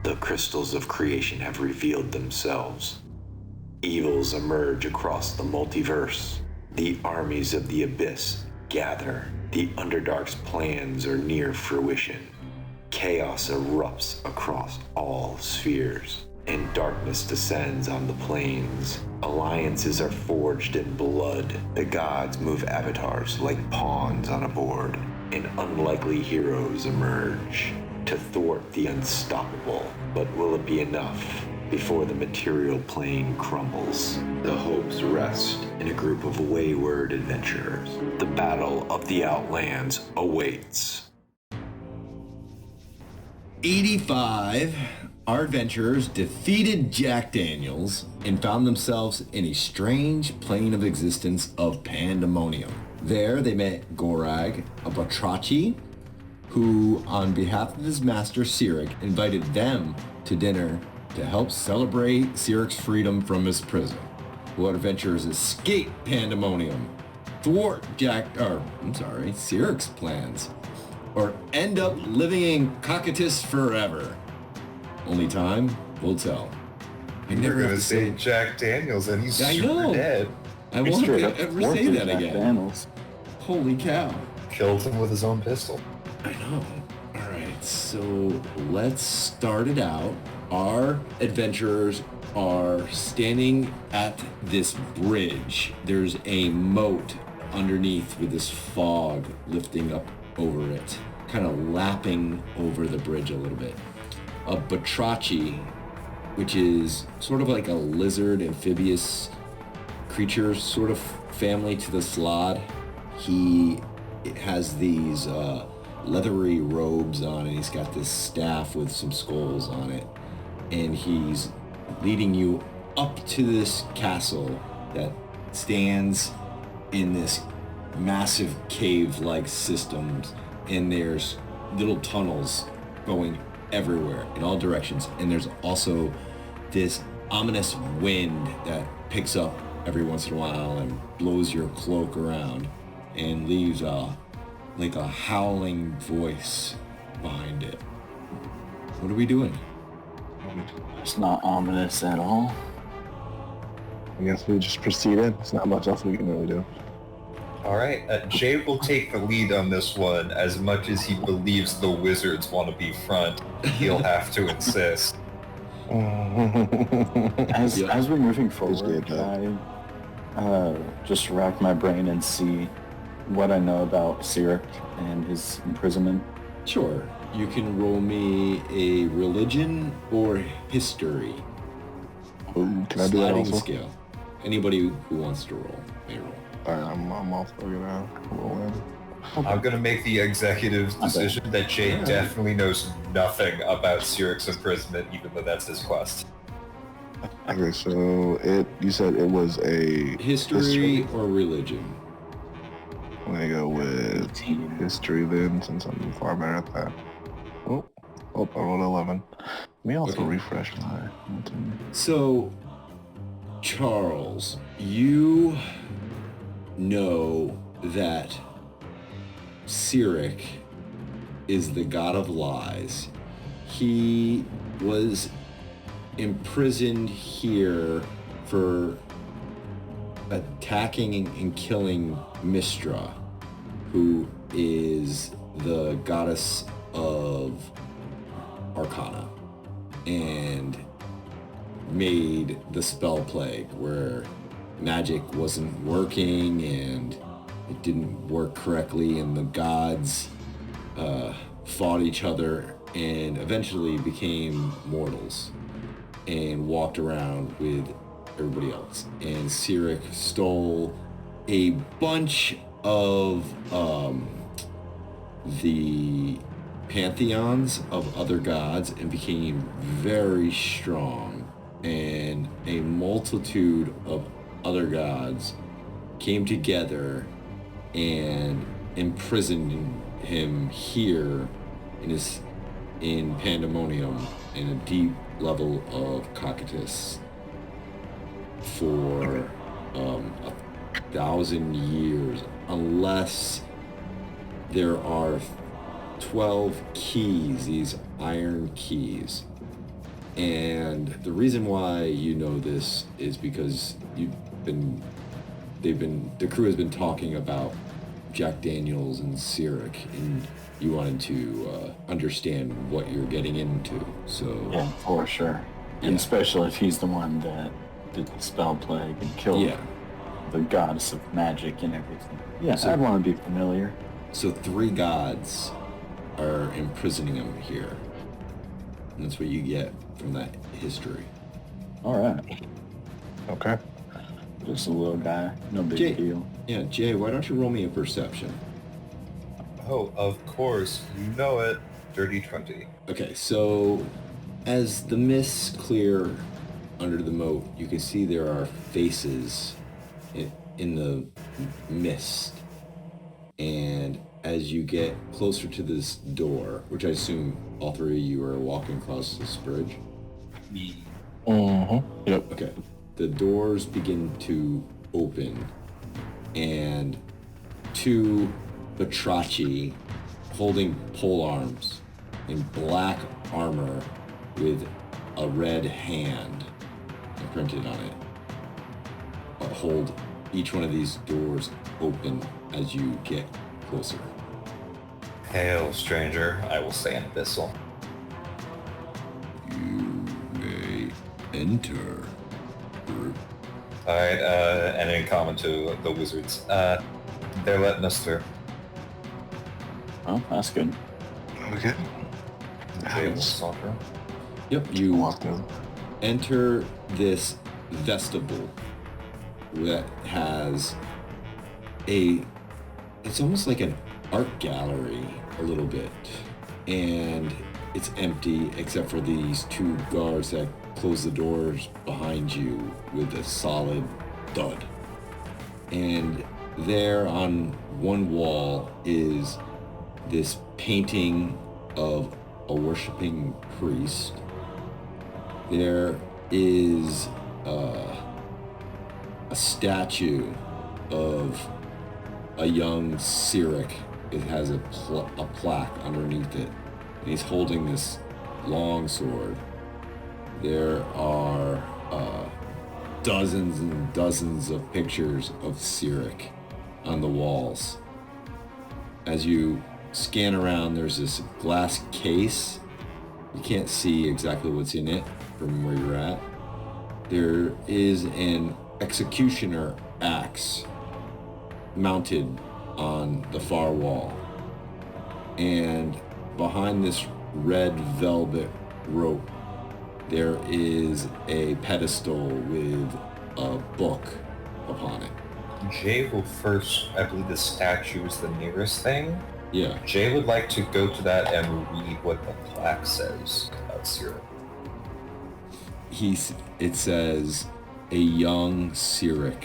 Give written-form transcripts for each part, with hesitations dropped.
The crystals of creation have revealed themselves. Evils emerge across the multiverse. The armies of the abyss gather. The Underdark's plans are near fruition. Chaos erupts across all spheres, and darkness descends on the planes. Alliances are forged in blood. The gods move avatars like pawns on a board, and unlikely heroes emerge to thwart the unstoppable. But will it be enough before the material plane crumbles? The hopes rest in a group of wayward adventurers. The battle of the Outlands awaits. 85, our adventurers defeated Jack Daniels and found themselves in a strange plane of existence of Pandemonium. There they met Gorag, a Batrachi, who, on behalf of his master Sirik, invited them to dinner to help celebrate Sirik's freedom from his prison. Our adventurers escape Pandemonium, thwart Sirik's plans, or end up living in Cocytus forever. Only time will tell. You never gonna say Jack Daniels and he's super dead. I won't ever say that again. Daniels. Holy cow. Killed him with his own pistol. I know. All right, so let's start it out. Our adventurers are standing at this bridge. There's a moat underneath with this fog lifting up over it, kind of lapping over the bridge a little bit. A Batrachi, which is sort of like a lizard amphibious creature, sort of family to the Slod. He has these leathery robes on, and he's got this staff with some skulls on it, and he's leading you up to this castle that stands in this massive cave-like systems, and there's little tunnels going everywhere in all directions, and there's also this ominous wind that picks up every once in a while and blows your cloak around and leaves like a howling voice behind it. What are we doing? It's not ominous at all. I guess we just proceeded. There's not much else we can really do. All right, Jay will take the lead on this one. As much as he believes the wizards want to be front, he'll have to insist. As we're moving forward, can I just rack my brain and see what I know about Sirik and his imprisonment? Sure. You can roll me a religion or history. Can I do that also? Scale. Anybody who wants to roll may roll. Alright, I'm also gonna roll in. I'm gonna make the executive decision that Jay definitely knows nothing about Sirik's imprisonment, even though that's his quest. Okay, so you said it was a history or religion? I'm gonna go with history then, since I'm far better at that. Oh, I rolled 11. Let me also refresh my... So, Charles, you know that Sirik is the god of lies. He was imprisoned here for attacking and killing Mistra, who is the goddess of Arcana, and made the spell plague where magic wasn't working and it didn't work correctly, and the gods fought each other and eventually became mortals and walked around with everybody else. And Sirik stole a bunch of the pantheons of other gods and became very strong, and a multitude of other gods came together and imprisoned him here in Pandemonium in a deep level of Cocytus for 1,000 years, unless there are 12 keys, these iron keys, And the reason why you know this is because the crew has been talking about Jack Daniels and Cyric, and you wanted to understand what you're getting into. So Yeah, for sure. And Yeah. especially if he's the one that did the spell plague and killed yeah. the goddess of magic and everything. Yeah, So- I'd want to be familiar. So 3 gods are imprisoning him here. And that's what you get from that history. All right. Okay. Just a little guy. No big Jay. deal. Yeah, Jay, why don't you roll me a perception? Oh, of course. You know it. Dirty 20. Okay, so as the mists clear under the moat, you can see there are faces in the mist. And as you get closer to this door, which I assume all 3 of you are walking across this bridge. Mm-hmm. Yep. Okay. The doors begin to open, and 2 Batrachi holding pole arms in black armor with a red hand imprinted on it hold each one of these doors open as you get closer. Hail, stranger. I will say in Abyssal. You may enter. Alright, and in common to the wizards. They're letting us through. Oh, that's good. Okay. Jay will Nice. talk through. Yep, you Walk in. enter this vestibule that has it's almost like an art gallery a little bit, and it's empty except for these 2 guards that close the doors behind you with a solid thud. And there on one wall is this painting of a worshiping priest. There is a statue of a young Cyric. It has a plaque underneath it, and he's holding this long sword. There are dozens and dozens of pictures of Cyric on the walls. As you scan around, there's this glass case. You can't see exactly what's in it from where you're at. There is an executioner axe mounted on the far wall. And behind this red velvet rope, there is a pedestal with a book upon it. Jay will first, I believe the statue is the nearest thing. Yeah. Jay would like to go to that and read what the plaque says about Cyric. It says, a young Cyric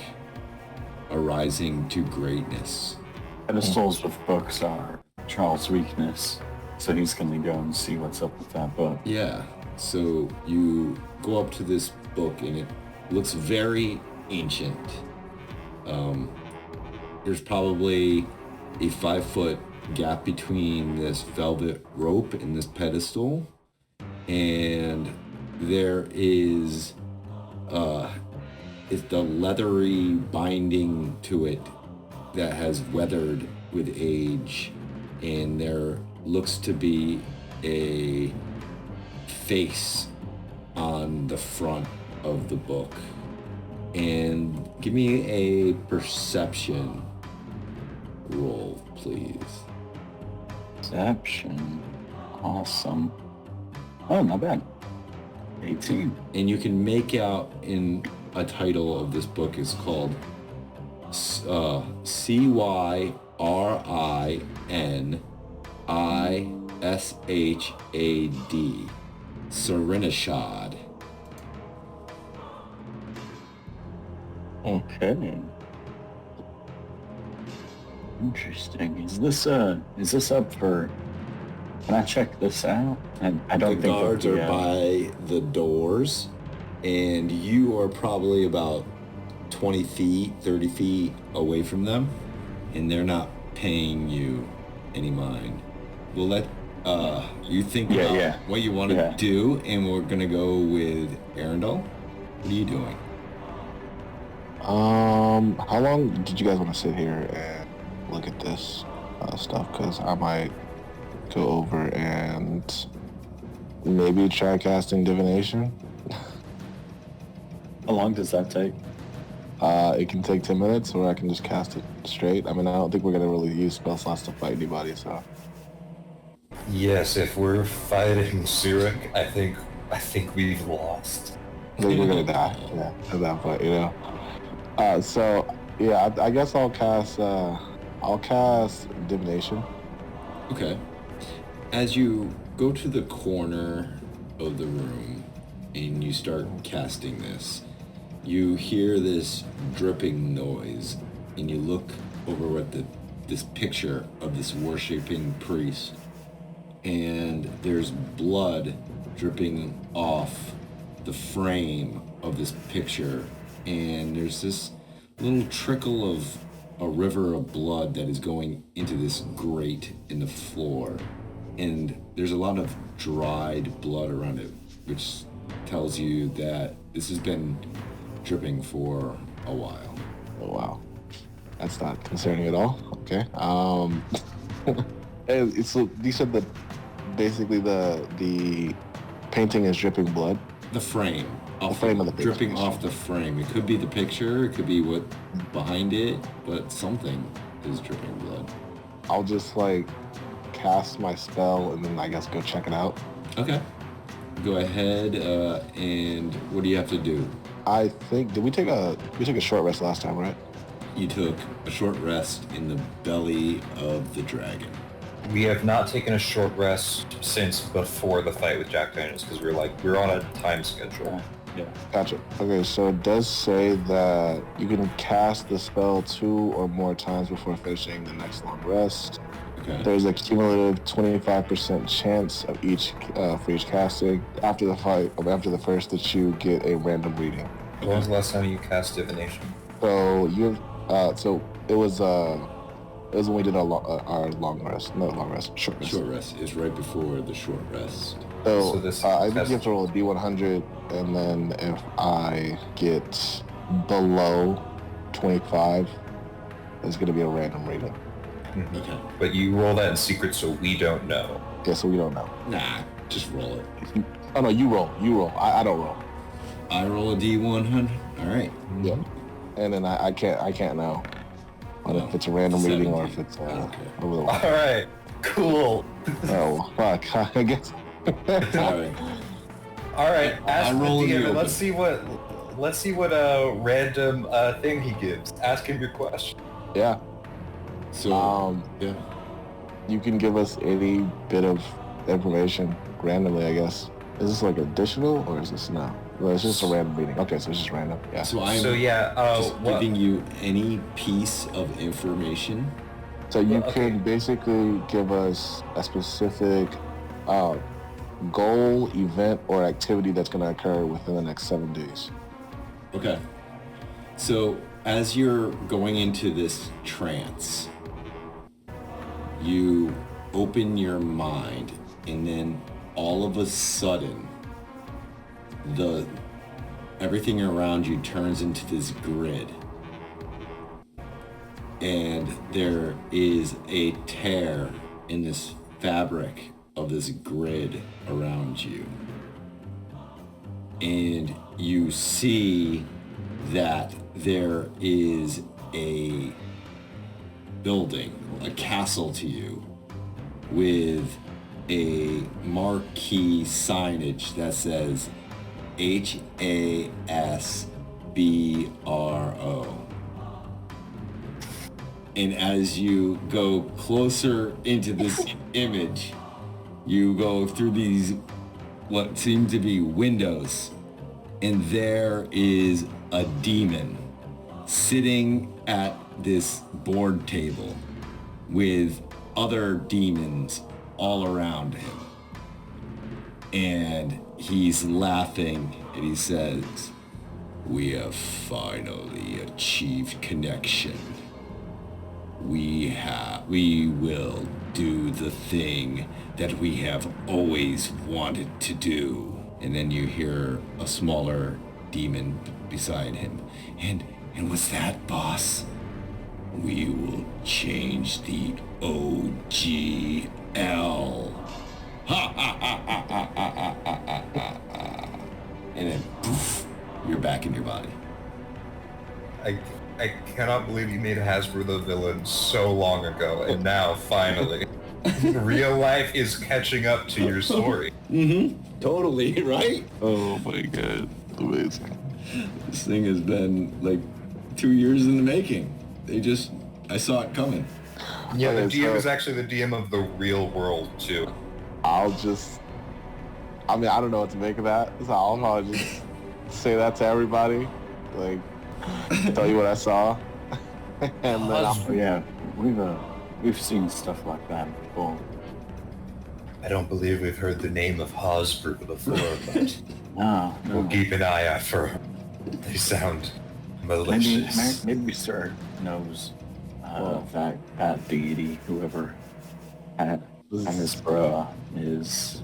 arising to greatness. Pedestals with books are Charles' weakness, so he's gonna go and see what's up with that book. Yeah. So you go up to this book and it looks very ancient. There's probably a 5-foot gap between this velvet rope and this pedestal, and there is it's the leathery binding to it that has weathered with age, and there looks to be a face on the front of the book. And give me a perception roll, please. Perception. Awesome. Oh, not bad. 18. And you can make out in a title of this book is called Cyrinishad. Cyrinishad. Okay. Interesting. Is this up for? Can I check this out? I don't The think guards are by the doors, and you are probably about 20 feet, 30 feet away from them, and they're not paying you any mind. We'll let You think Yeah, about yeah. what you want to do, and we're gonna go with Arundel. What are you doing? How long did you guys want to sit here and look at this stuff? Because I might go over and maybe try casting divination. How long does that take? It can take 10 minutes, or I can just cast it straight. I mean, I don't think we're gonna really use spell slots to fight anybody, so. Yes, if we're fighting Zurich, I think we've lost. I think we're gonna die. Yeah, at that point, you know. So yeah, I guess I'll cast divination. Okay. As you go to the corner of the room and you start casting this, you hear this dripping noise, and you look over at this picture of this worshiping priest, and there's blood dripping off the frame of this picture, and there's this little trickle of a river of blood that is going into this grate in the floor, and there's a lot of dried blood around it, which tells you that this has been dripping for a while. Oh wow, that's not concerning at all. Okay. And so you said that basically the painting is dripping blood. The frame. The frame of the picture. Dripping off the frame. It could be the picture, it could be what behind it, but something is dripping blood. I'll just like cast my spell and then I guess go check it out. Okay. Go ahead, and what do you have to do? I think we took a short rest last time, right? You took a short rest in the belly of the dragon. We have not taken a short rest since before the fight with Jack Daniels because we're on a time schedule. Yeah. Gotcha. Okay, so it does say that you can cast the spell 2 or more times before finishing the next long rest. Okay. There's a cumulative 25% chance of for each casting. After the fight, after the first, that you get a random reading. When was the last time you cast divination? So it was when we did our long rest, not long rest, short rest. Short rest is right before the short rest. So this I think you have to roll a D100, and then if I get below 25, it's going to be a random reading. Okay. But you roll that in secret so we don't know. Yeah, so we don't know. Nah, just roll it. Oh no, you roll. I don't roll. I roll a D100. All right. Yeah. And then I can't know if it's a random reading or if it's Okay. over the All right, cool. Oh fuck! I guess. All right. All right, ask I the roll in the DM and open. let's see what random thing he gives. Ask him your question. Yeah. So, yeah. You can give us any bit of information randomly, I guess. Is this like additional or is this no? Well, it's just a random reading. Okay, so it's just random. Yeah. So I'm just giving you any piece of information. So you can basically give us a specific goal, event, or activity that's going to occur within the next 7 days. Okay. So as you're going into this trance, you open your mind, and then all of a sudden, everything around you turns into this grid. And there is a tear in this fabric of this grid around you. And you see that there is a building, a castle to you, with a marquee signage that says HASBRO. And as you go closer into this image, you go through these what seem to be windows, and there is a demon sitting at this board table with other demons all around him. And he's laughing, and he says, "We have finally achieved connection. we will do the thing that we have always wanted to do. And then you hear a smaller demon beside him. And what's that, boss? We will change the OGL. Ha ha ha ha ha ha ha ha ha ha. And then poof, you're back in your body. I cannot believe you made Hasbro the villain so long ago, and now, finally, real life is catching up to your story. Mm-hmm. Totally, right? Oh my god. Amazing. This thing has been like 2 years in the making. I saw it coming. Yeah, the Okay, DM so- is actually the DM of the real world, too. I don't know what to make of that, so I'll probably just say that to everybody. Like, tell you what I saw. And then Oh, yeah, we've seen stuff like that before. I don't believe we've heard the name of Hasbro before, but No, we'll keep an eye out for them. They sound malicious. maybe Sir knows that deity, whoever Hasbro is.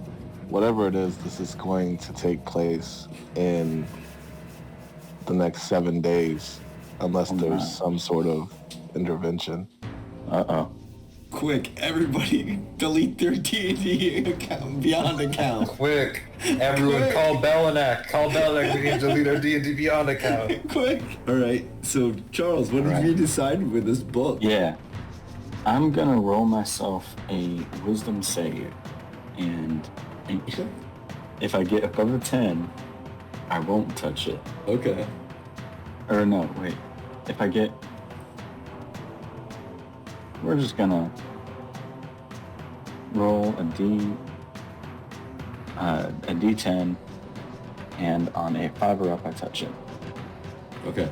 whatever it is, this is going to take place in the next 7 days, unless there's some sort of intervention. Uh-oh. Quick, everybody delete their D&D account, Beyond account. Quick, everyone Quick. call Belinak. Call Belinak. We need to delete our D&D Beyond account. Quick. All right, so Charles, what did you decide with this book? Yeah. I'm gonna roll myself a wisdom save, and if I get above a 10, I won't touch it. Okay. Or no, wait. If I get... We're just gonna roll a D10, and on a 5 or up, I touch it. Okay.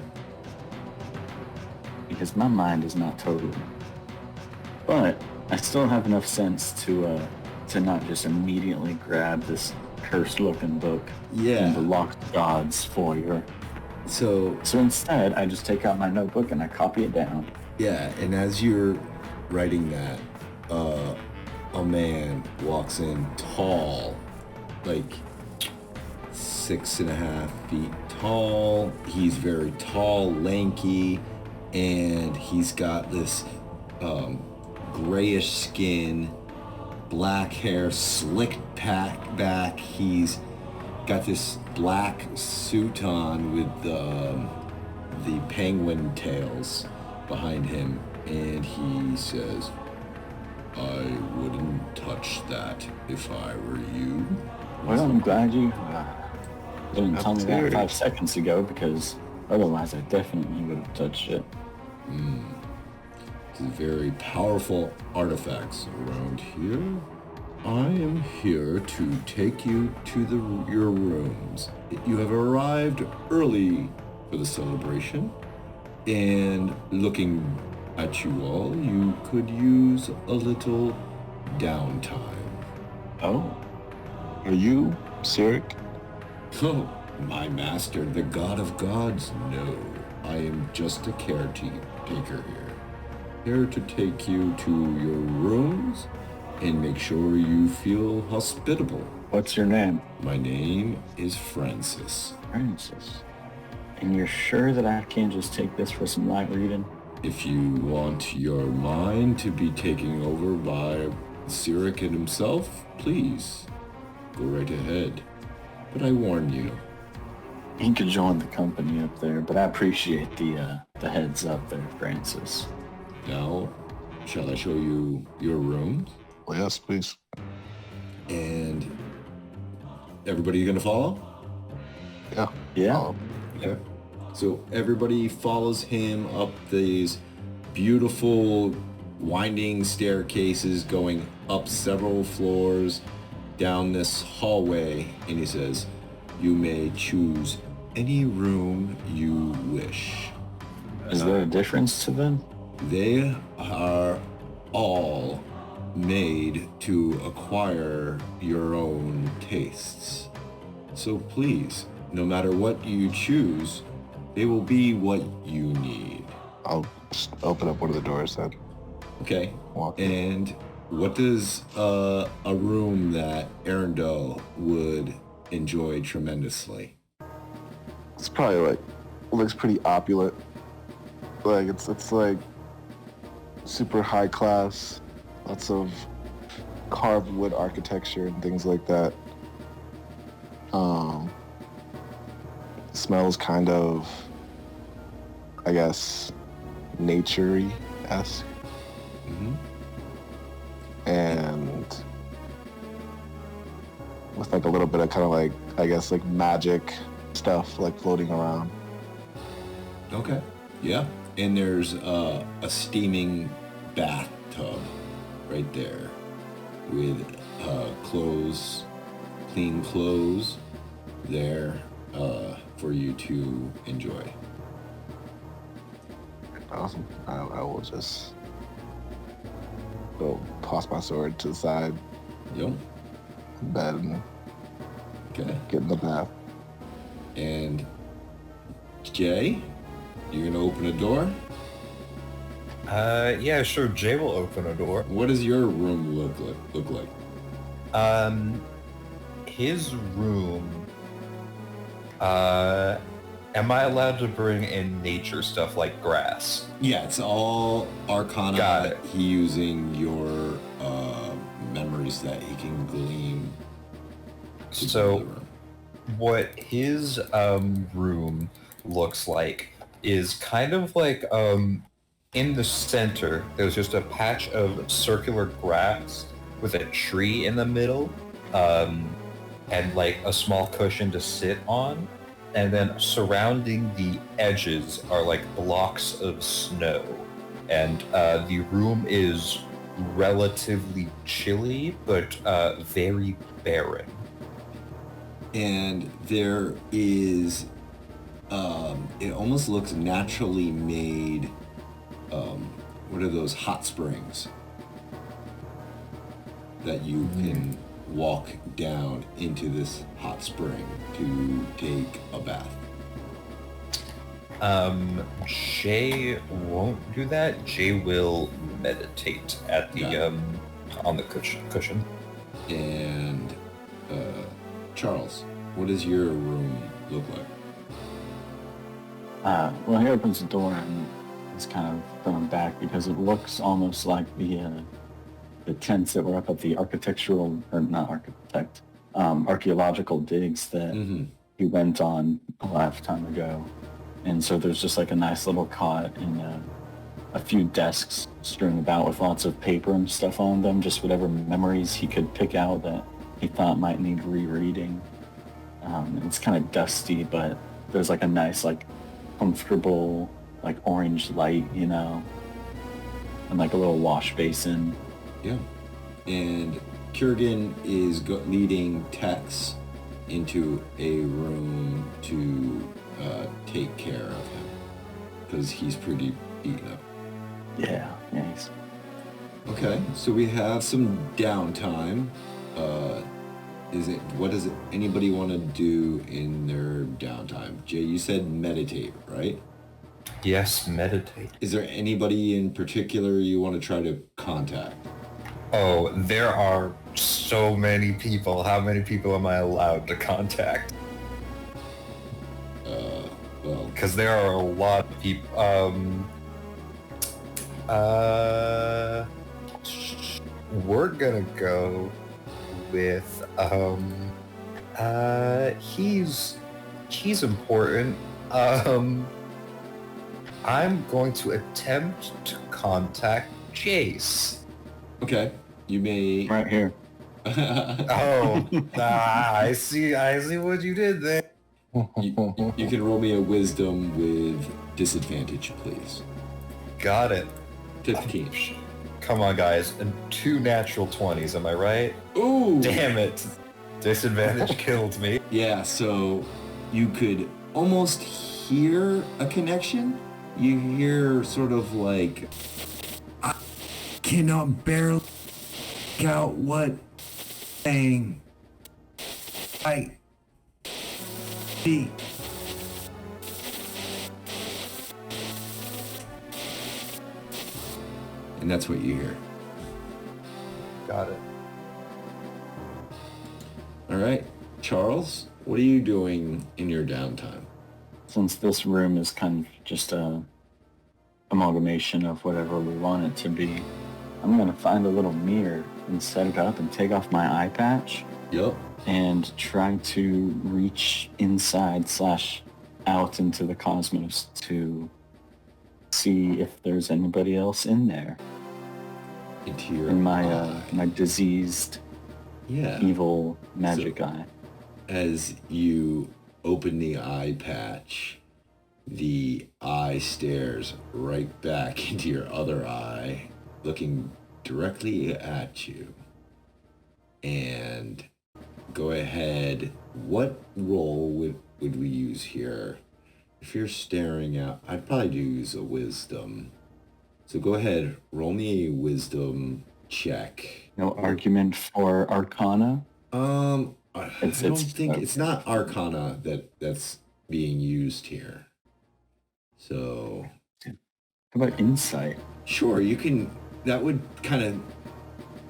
Because my mind is not total. But I still have enough sense to not just immediately grab this cursed-looking book Yeah. in the locked gods foyer. So So instead, I just take out my notebook and I copy it down. yeah, and as you're writing that, a man walks in tall, like 6.5 feet tall. He's very tall, lanky, and he's got this grayish skin, black hair, slicked back. He's got this black suit on with the penguin tails behind him, and he says, "I wouldn't touch that if I were you." Well, I'm glad you didn't tell me that Absolutely. 5 seconds ago, because otherwise I definitely would have touched it. These very powerful artifacts around here. I am here to take you to your rooms. You have arrived early for the celebration, and looking at you all, you could use a little downtime. Oh, Are you Sirik? Oh, my master, the god of gods? No, I am just a caretaker here. Here to take you to your rooms and make sure you feel hospitable. what's your name? My name is Francis. Francis. And you're sure that I can't just take this for some light reading? If you want your mind to be taken over by Sirik himself, please go right ahead. But I warn you, He could join the company up there, but I appreciate the heads up there, Francis. now, shall I show you your rooms? Well, yes, please. And everybody gonna follow? Yeah. Yeah. Okay. So everybody follows him up these beautiful winding staircases going up several floors down this hallway, and he says, "You may choose any room you wish." Is there a difference to them? They are all made to acquire your own tastes. So please, no matter what you choose, they will be what you need. I'll just open up one of the doors then. Okay. Walk. And what does a room that Arundel would enjoy tremendously? It's probably like looks pretty opulent. Like it's like super high class, lots of carved wood architecture and things like that. Smells kind of, I guess, nature-y-esque. Mm-hmm. And with like a little bit of kind of like, I guess, like magic stuff like floating around. Okay. Yeah. And there's a steaming bathtub right there with clean clothes there for you to enjoy. Awesome. I will just go toss my sword to the side, Yep. bed, and Okay. get in the bath. And Jay, you're gonna open a door? Yeah, sure. Jay will open a door. What does your room look like? His room. Am I allowed to bring in nature stuff like grass? Yeah, it's all Arcana. Got it. He using your memories that he can glean. to build So, the room. what his room looks like is kind of like in the center. There's just a patch of circular grass with a tree in the middle, and like a small cushion to sit on. And then surrounding the edges are like blocks of snow. And the room is relatively chilly, but very barren. And there is it almost looks naturally made. What are those hot springs that you can walk down into this hot spring to take a bath? Jay won't do that. Jay will meditate at the Got it. on the cushion. And Charles, what does your room look like? Well, he opens the door and is kind of thrown back because it looks almost like the tents that were up at the archaeological digs that he went on a lifetime ago. And so there's just like a nice little cot and a few desks strewn about with lots of paper and stuff on them, just whatever memories he could pick out that he thought might need rereading. It's kind of dusty, but there's like a nice, like comfortable, like orange light, you know, and like a little wash basin. Yeah. And Kurgan is leading Tex into a room to take care of him because he's pretty beaten up. Yeah, he's Okay, so we have some downtime. What does anybody want to do in their downtime? Jay, you said meditate, right? Yes, meditate. Is there anybody in particular you want to try to contact? Oh, there are so many people. How many people am I allowed to contact? Well, Because there are a lot of people. We're gonna go with he's important. I'm going to attempt to contact Jace. okay, you may. right here. Oh, I see what you did there. You can roll me a wisdom with disadvantage, please. Got it. 15. Come on, guys. And 2 natural 20s, am I right? Ooh! Damn it. Disadvantage killed me. Yeah, so you could almost hear a connection. You hear sort of like, I cannot barely make out what saying. I see. And that's what you hear. Got it. All right. Charles, what are you doing in your downtime? Since this room is kind of just a amalgamation of whatever we want it to be, I'm gonna find a little mirror and set it up and take off my eye patch Yep. and try to reach inside / out into the cosmos to see if there's anybody else in there. Into your In my eye. my diseased, Yeah. evil magic eye. As you open the eye patch, the eye stares right back into your other eye, looking directly at you. And go ahead. What role would we use here? If you're staring out, I'd probably use a wisdom. So go ahead, roll me a wisdom check. No argument for Arcana. I It's- don't it's- think it's not Arcana that's being used here. So How about Insight? sure, you can. That would kind of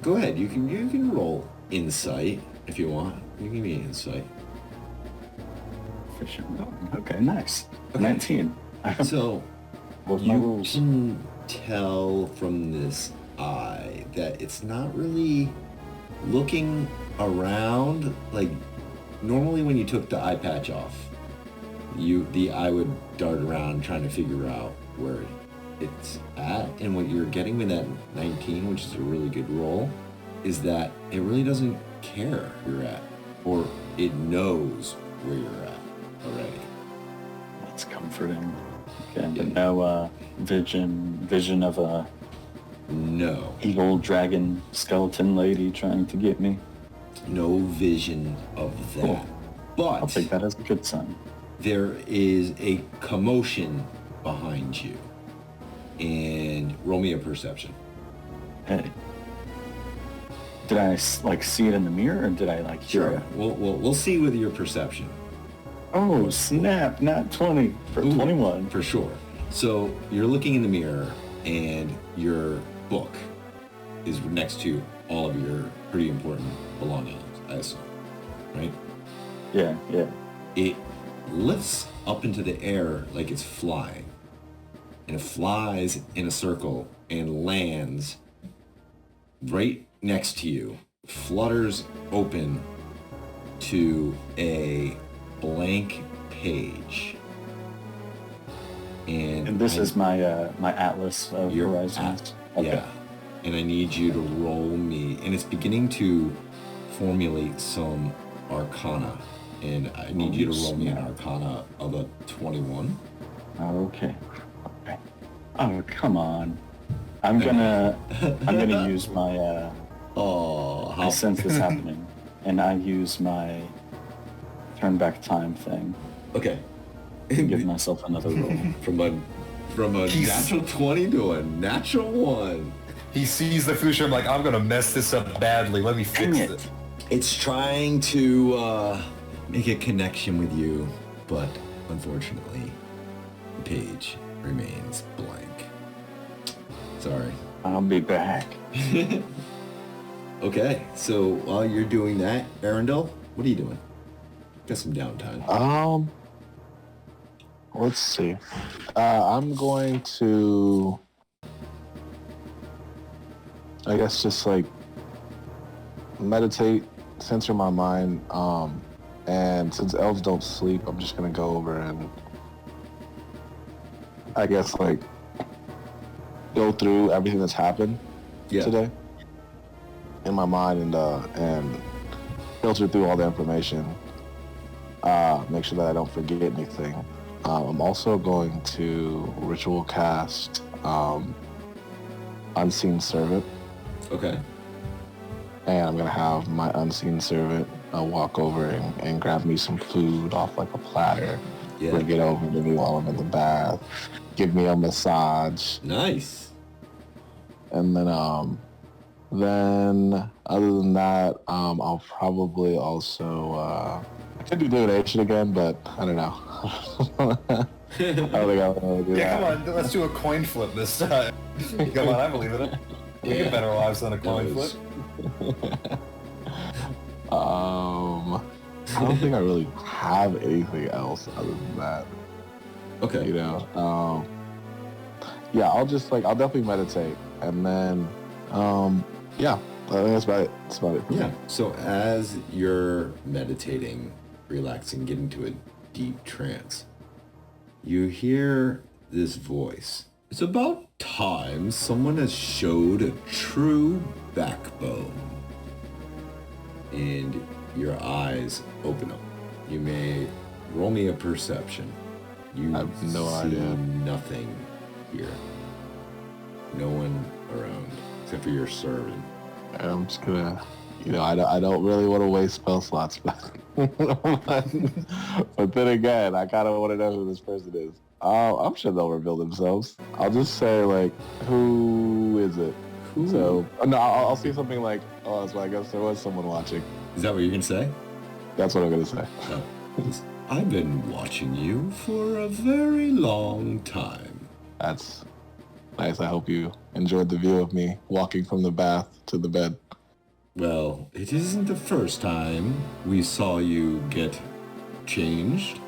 go ahead. You can roll insight if you want. You can give me insight. Okay, nice. Okay. 19. So Those my you rules. can tell from this eye that it's not really looking around. Like normally when you took the eye patch off, the eye would dart around trying to figure out where it's at. And what you're getting with that 19, which is a really good roll, is that it really doesn't care where you're at, or it knows where you're at already. That's comforting. Okay, but no vision of a No. evil dragon skeleton lady trying to get me. No vision of that. Cool. I'll But take that as a good sign. there is a commotion behind you. And roll me a perception. Hey. Did I see it in the mirror, or did I hear it? We'll see with your perception. Oh snap! Not 20 for Ooh, 21. For sure. So you're looking in the mirror and your book is next to all of your pretty important belongings, I assume. Right? Yeah. It lifts up into the air like it's flying. And it flies in a circle and lands right next to you, flutters open to a blank page. And this is my my atlas of your horizons. Yeah. And I need you to roll me, and it's beginning to formulate some arcana. And I need you to roll me an arcana of a 21. Okay. Oh come on! I'm gonna use my I sense this happening, and I use my turn back time thing. Okay. To give myself another roll. From a natural 20 to a natural 1. He sees the future. I'm like, I'm gonna mess this up badly. Let me fix Dang it. it! It's trying to make a connection with you, but unfortunately, the page remains blank. Sorry. I'll be back. Okay, so while you're doing that, Arundel, what are you doing? Got some downtime. Let's see. I'm going to, I guess, just meditate, censor my mind. And since elves don't sleep, I'm just gonna go over and, I guess, go through everything that's happened today in my mind and filter through all the information. Make sure that I don't forget anything. I'm also going to ritual cast Unseen Servant. Okay. And I'm gonna have my Unseen Servant walk over and grab me some food off a platter. Yeah. Bring it over to me while I'm in the bath. Give me a massage. Nice. And then other than that, I'll probably also I could do divination again, but I don't know. I don't think I want to do Yeah, that. come on. Let's do a coin flip this time. Come on, I believe in it. We get better lives than a coin flip. I don't think I really have anything else other than that. Okay. You know, yeah, I'll definitely meditate, and then, yeah, I think that's about it. That's about it. Yeah. So as you're meditating, relaxing, getting to a deep trance, you hear this voice. It's about time someone has showed a true backbone. And your eyes open up. You may roll me a perception. You I have no see idea. nothing here. No one around except for your servant. I'm just gonna, I don't really want to waste spell slots, but then again, I kind of want to know who this person is. I'm sure they'll reveal themselves. I'll just say, like, who is it? Who? So, no, I'll say something like, oh, so I guess there was someone watching. Is that what you're gonna say? That's what I'm gonna say. Oh. I've been watching you for a very long time. That's nice. I hope you enjoyed the view of me walking from the bath to the bed. Well, it isn't the first time we saw you get changed.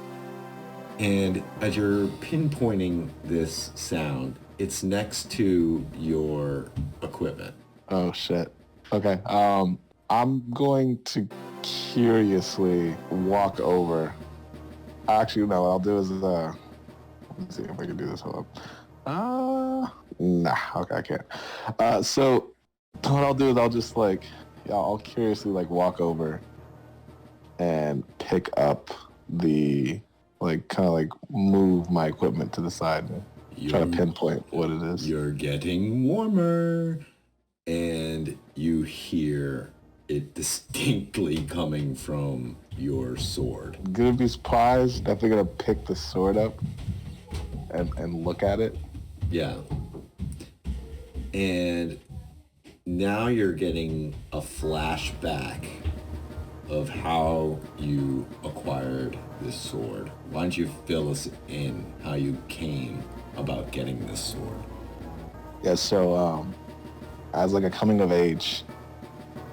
And as you're pinpointing this sound, it's next to your equipment. Oh shit. Okay. I'm going to curiously walk over. Actually, no. What I'll do is let me see if I can do this. Hold up. Nah. Okay, I can't. So what I'll do is I'll just I'll curiously walk over and pick up the move my equipment to the side and try to pinpoint what it is. You're getting warmer, and you hear it distinctly coming from your sword. Gonna be surprised. Definitely gonna pick the sword up and look at it. Yeah. And now you're getting a flashback of how you acquired this sword. Why don't you fill us in how you came about getting this sword? Yeah, so as a coming of age,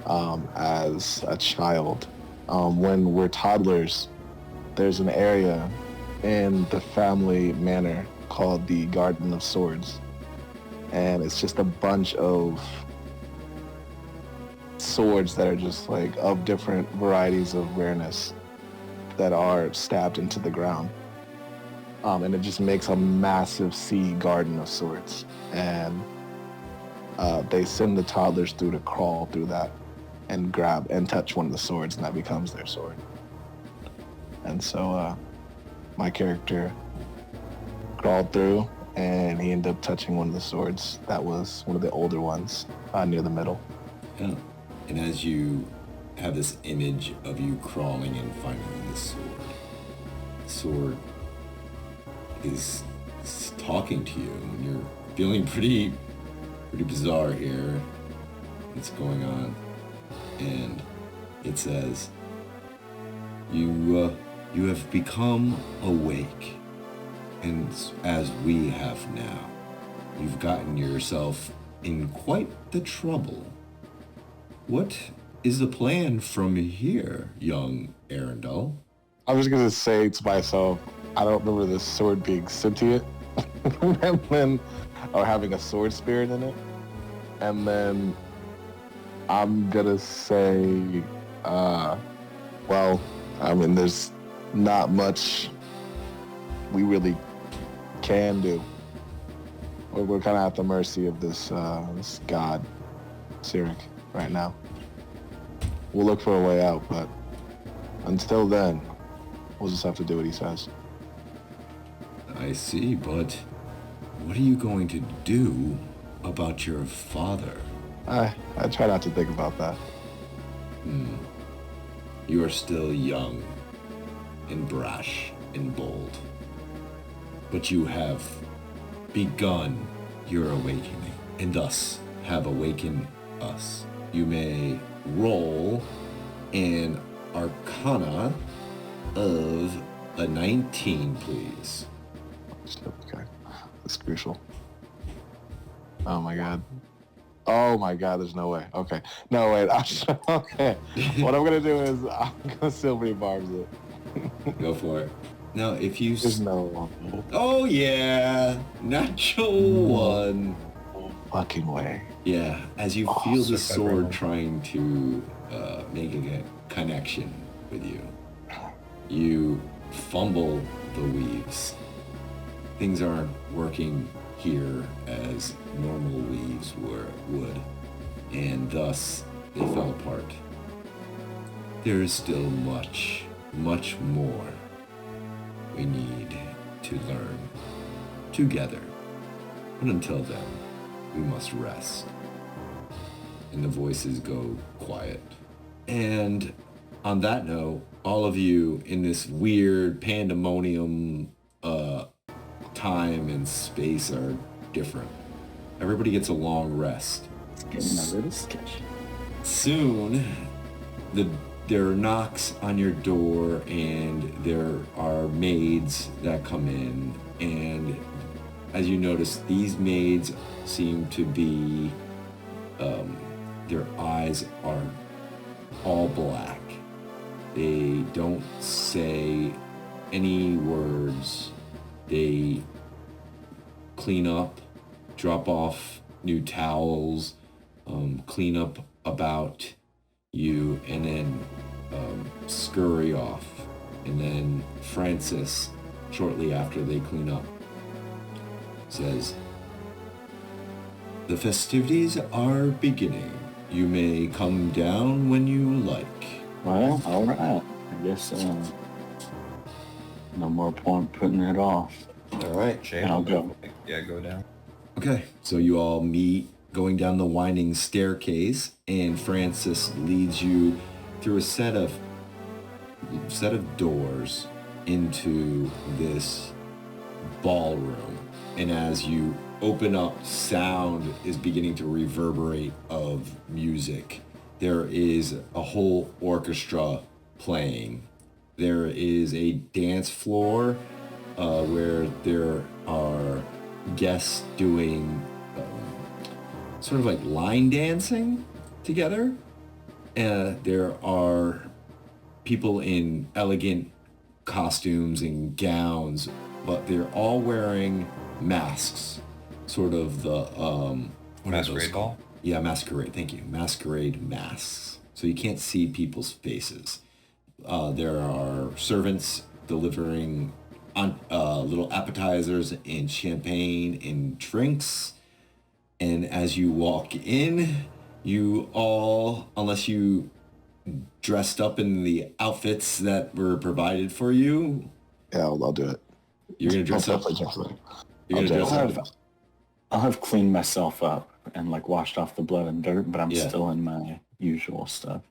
as a child, when we're toddlers, there's an area in the family manor called the Garden of Swords. And it's just a bunch of swords that are just of different varieties of rareness that are stabbed into the ground. And it just makes a massive sea garden of swords. And they send the toddlers through to crawl through that and grab and touch one of the swords, and that becomes their sword. And so my character crawled through, and he ended up touching one of the swords. That was one of the older ones near the middle. Yeah. And as you have this image of you crawling and finding this sword is talking to you, and you're feeling pretty bizarre here. What's going on? And it says, you have become awake, and as we have now, you've gotten yourself in quite the trouble. What is the plan from here, young Arundel? I was gonna say to myself, I don't remember this sword being sentient, and then, or having a sword spirit in it, and then I'm gonna say, well, I mean, there's not much we really can do. We're kind of at the mercy of this god, Cyric, right now. We'll look for a way out, but until then, we'll just have to do what he says. I see, but what are you going to do about your father? I try not to think about that. You are still young and brash and bold, but you have begun your awakening, and thus have awakened us. You may roll an Arcana of a 19, please. Okay, that's crucial. Oh my god. Oh my god, there's no way. Okay. No, wait. Okay. What I'm gonna do is I'm gonna Silvery Barbs it. Go for it. Now, if you... There's no Oh, yeah. Natural one. fucking way. Yeah, as you feel the so sword federal. trying to make a connection with you, you fumble the weaves. Things aren't working here as normal weaves would, and thus they fell apart. There is still much, much more we need to learn together. But until then, we must rest. And the voices go quiet. And on that note, all of you in this weird pandemonium time and space are different. Everybody gets a long rest. It's getting a little sketchy. Soon, there are knocks on your door, and there are maids that come in. And as you notice, these maids seem to be, their eyes are all black. They don't say any words. They clean up, drop off new towels, clean up about you, and then scurry off. And then Francis, shortly after they clean up, says, "The festivities are beginning. You may come down when you like." Well, all right. I guess no more point putting it off. All right, Jay. I'll go. Yeah, go down. Okay, so you all meet going down the winding staircase, and Francis leads you through a set of doors into this ballroom. And as you open up, sound is beginning to reverberate of music. There is a whole orchestra playing. There is a dance floor where there are guests doing sort of like line dancing together. There are people in elegant costumes and gowns, but they're all wearing masks. Sort of the what are those Masquerade called? ball? Yeah, masquerade. Thank you. Masquerade masks. So you can't see people's faces. There are servants delivering little appetizers and champagne and drinks. And as you walk in, you all, unless you dressed up in the outfits that were provided for you, Yeah, I'll do it. you're gonna dress I'll up. definitely dress it. You're gonna I'll dress dress up. it. I'll have cleaned myself up and like washed off the blood and dirt, but I'm Yeah. still in my usual stuff.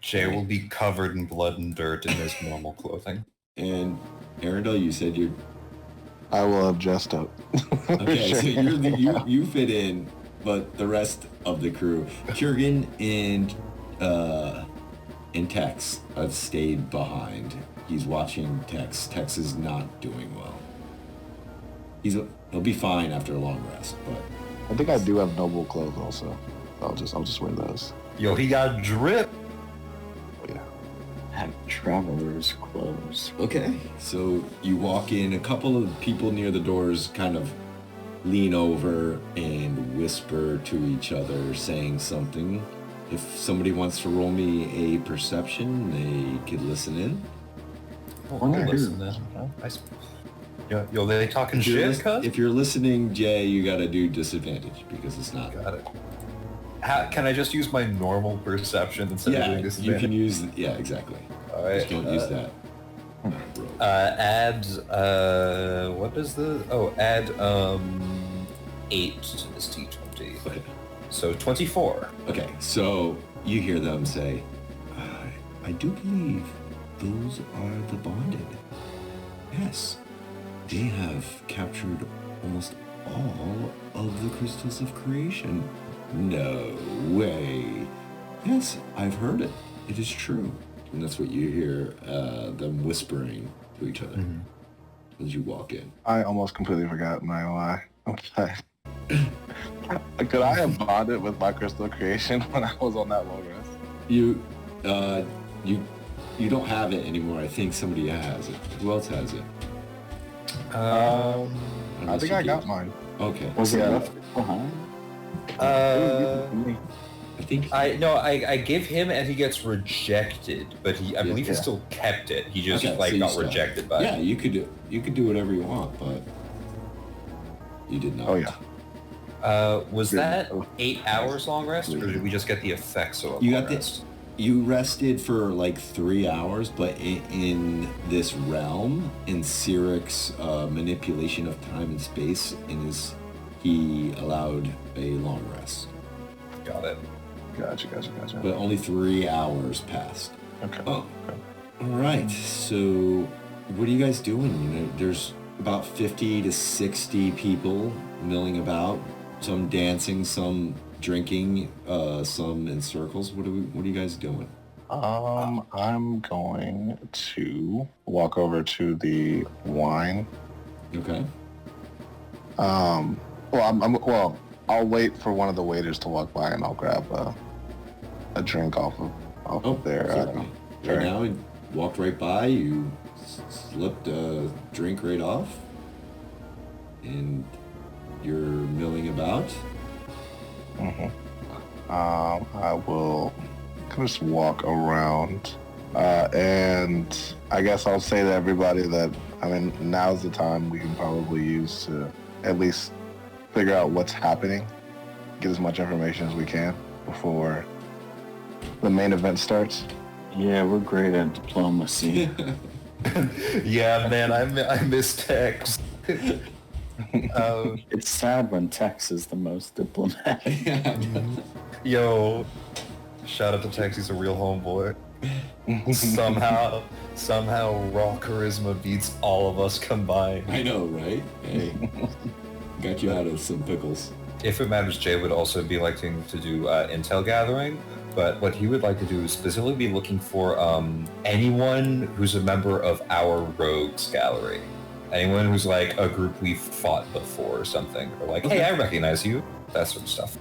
Jay will be covered in blood and dirt in his normal clothing. And Arundel, you said you're I will have dressed up. okay. Sure. So you fit in, but the rest of the crew, Kurgan and Tex, have stayed behind. He's watching Tex. Tex is not doing well. He'll be fine after a long rest, but I think I do have noble clothes also. I'll just wear those. Yo, he got drip. Yeah. Have traveler's clothes. okay. So you walk in. A couple of people near the doors kind of lean over and whisper to each other, saying something. If somebody wants to roll me a perception, they could listen in. Oh, yeah, listen then. Yo, they talking If you're, shit, cuz? if you're listening, Jay, you gotta do disadvantage because it's not. Got it. Can I just use my normal perception instead of Yeah, doing this? you can use. Yeah, exactly. All right. Just don't use that. Roll. Add what is the? Oh, add 8 to this D20. Okay. So 24. Okay. So you hear them say, "I do believe those are the bonded. Yes, they have captured almost all of the crystals of creation." No way. Yes, I've heard it. It is true. And that's what you hear them whispering to each other as you walk in. I almost completely forgot, not gonna lie. Okay. Could I have bonded with my crystal creation when I was on that long rest? You don't have it anymore. I think somebody has it. Who else has it? I Unless think you I did. got mine. Okay. Was it Yeah. left behind? I think. I give him and he gets rejected, but I believe he Yeah. still kept it. He just Okay, so you got still- rejected by Yeah, it. you could do whatever you want, but you did not. Oh yeah. Was Good. that 8 hours long rest, or did we just get the effects of a You long got the- rest? You rested for like 3 hours, but in this realm, in Cyric's manipulation of time and space, he allowed a long rest, Got it. Gotcha. but only 3 hours passed. Okay. Oh, all right. So, what are you guys doing? You know, there's about 50 to 60 people milling about. Some dancing, some drinking, some in circles. What are you guys doing? I'm going to walk over to the wine. Okay. Well, I'll wait for one of the waiters to walk by and I'll grab a drink off of there. Certainly. Right now, he walked right by. You slipped a drink right off, and you're milling about. I will just walk around, and I guess I'll say to everybody that now's the time we can probably use to at least figure out what's happening, get as much information as we can before the main event starts. Yeah, we're great at diplomacy. Yeah, man, I miss text. It's sad when Tex is the most diplomatic. Yo, shout out to Tex, he's a real homeboy. somehow raw charisma beats all of us combined. I know, right? Hey, got you out of some pickles. If it matters, Jay would also be liking to do intel gathering, but what he would like to do is specifically be looking for anyone who's a member of our rogues gallery. Anyone who's like a group we've fought before or something. Or like, hey, I recognize you. That sort of stuff.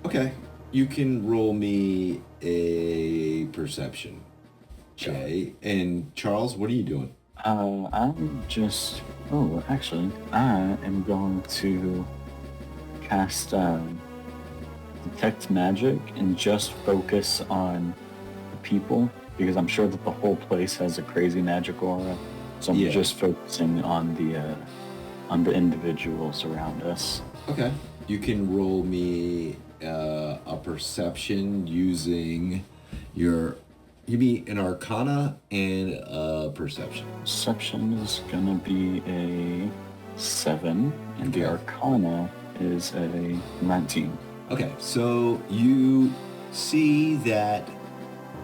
Okay. You can roll me a perception, Jay. And Charles, what are you doing? I'm just... Oh, actually, I am going to cast Detect Magic and just focus on the people, because I'm sure that the whole place has a crazy magic aura. So I'm just focusing on the individuals around us. Okay. You can roll me a perception using you mean an Arcana and a Perception. Perception is gonna be a 7, and the Arcana is a 19. Okay, so you see that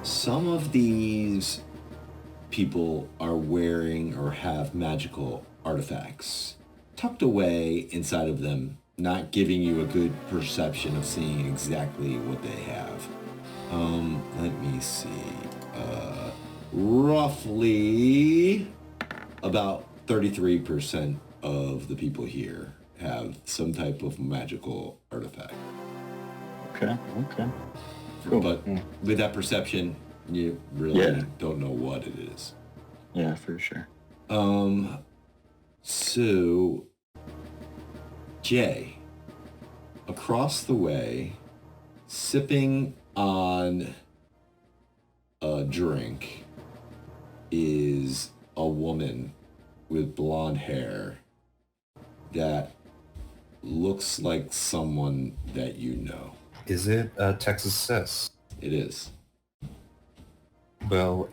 some of these people are wearing or have magical artifacts tucked away inside of them, not giving you a good perception of seeing exactly what they have. Let me see. Roughly about 33% of the people here have some type of magical artifact. Okay. Cool. But with that perception, you really don't know what it is. Yeah, for sure. So, Jay, across the way, sipping on a drink, is a woman with blonde hair that looks like someone that you know. Is it Texas Sis? It is. Well,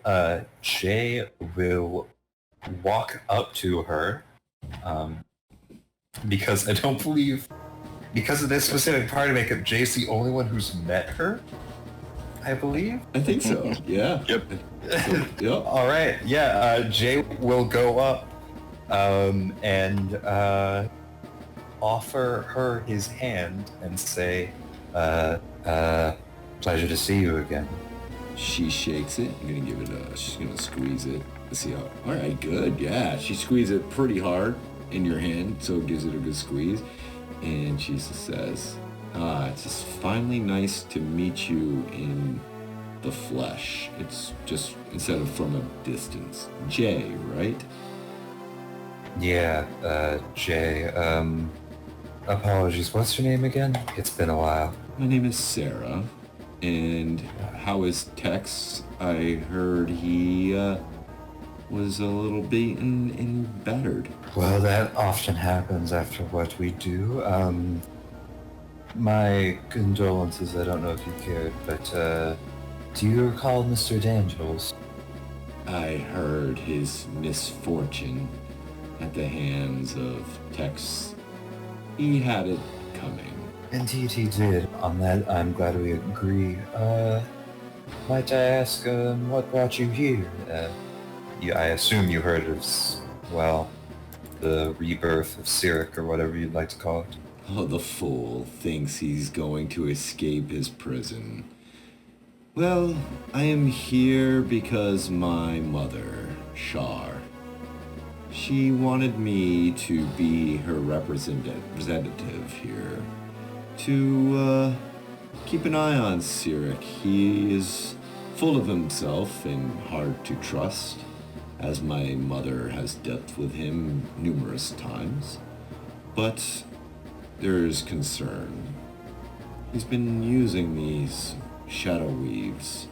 Jay will walk up to her, because I don't believe, because of this specific party makeup, Jay's the only one who's met her, I believe. I think so. Yeah. Yep. Yep. All right. Yeah. Jay will go up and offer her his hand and say, "Pleasure to see you again." She shakes it. I'm gonna give it she's gonna squeeze it. Let's see how. All right, good. Yeah, she squeezed it pretty hard in your hand, so it gives it a good squeeze. And she says, it's just finally nice to meet you in the flesh. It's just instead of from a distance. Jay, right? Yeah, Jay. Apologies. What's your name again? It's been a while. My name is Sarah. And how is Tex? I heard he was a little beaten and battered. Well, that often happens after what we do. My condolences. I don't know if you cared, but do you recall Mr. Daniels? I heard his misfortune at the hands of Tex. He had it coming. Indeed he did. On that, I'm glad we agree. Might I ask, what brought you here? I assume you heard of, well, the rebirth of Cyric, or whatever you'd like to call it. Oh, the fool thinks he's going to escape his prison. Well, I am here because my mother, Shar, she wanted me to be her representative here. To keep an eye on Cyric. He is full of himself and hard to trust, as my mother has dealt with him numerous times. But there's concern. He's been using these shadow weaves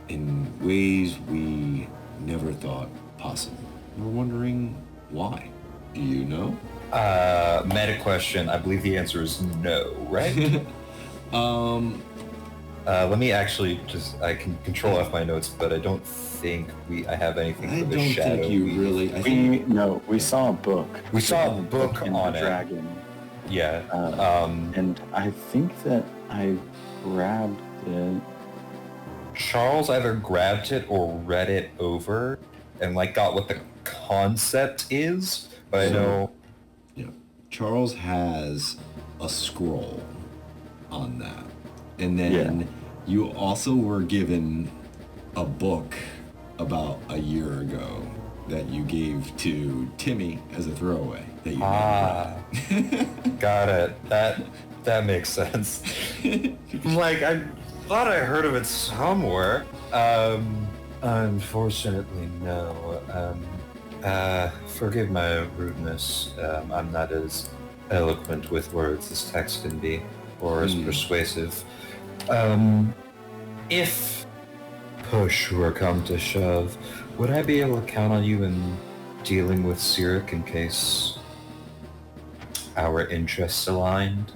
in ways we never thought possible. We're wondering why. Do you know? Meta question. I believe the answer is no, right? Let me actually I can control off my notes, but I don't think I have anything I for the don't shadow. think you weave. really. I think We saw a book. We saw a book in on the it. dragon. Yeah. And I think that I grabbed it. Charles either grabbed it or read it over and got what the concept is, but I know. Yeah. Charles has a scroll on that. And then you also were given a book about a year ago that you gave to Timmy as a throwaway. That you Got it. That makes sense. I thought I heard of it somewhere. Unfortunately, no. Forgive my rudeness. I'm not as eloquent with words as text can be, or as persuasive. If push were come to shove, would I be able to count on you in dealing with Cyric in case our interests aligned?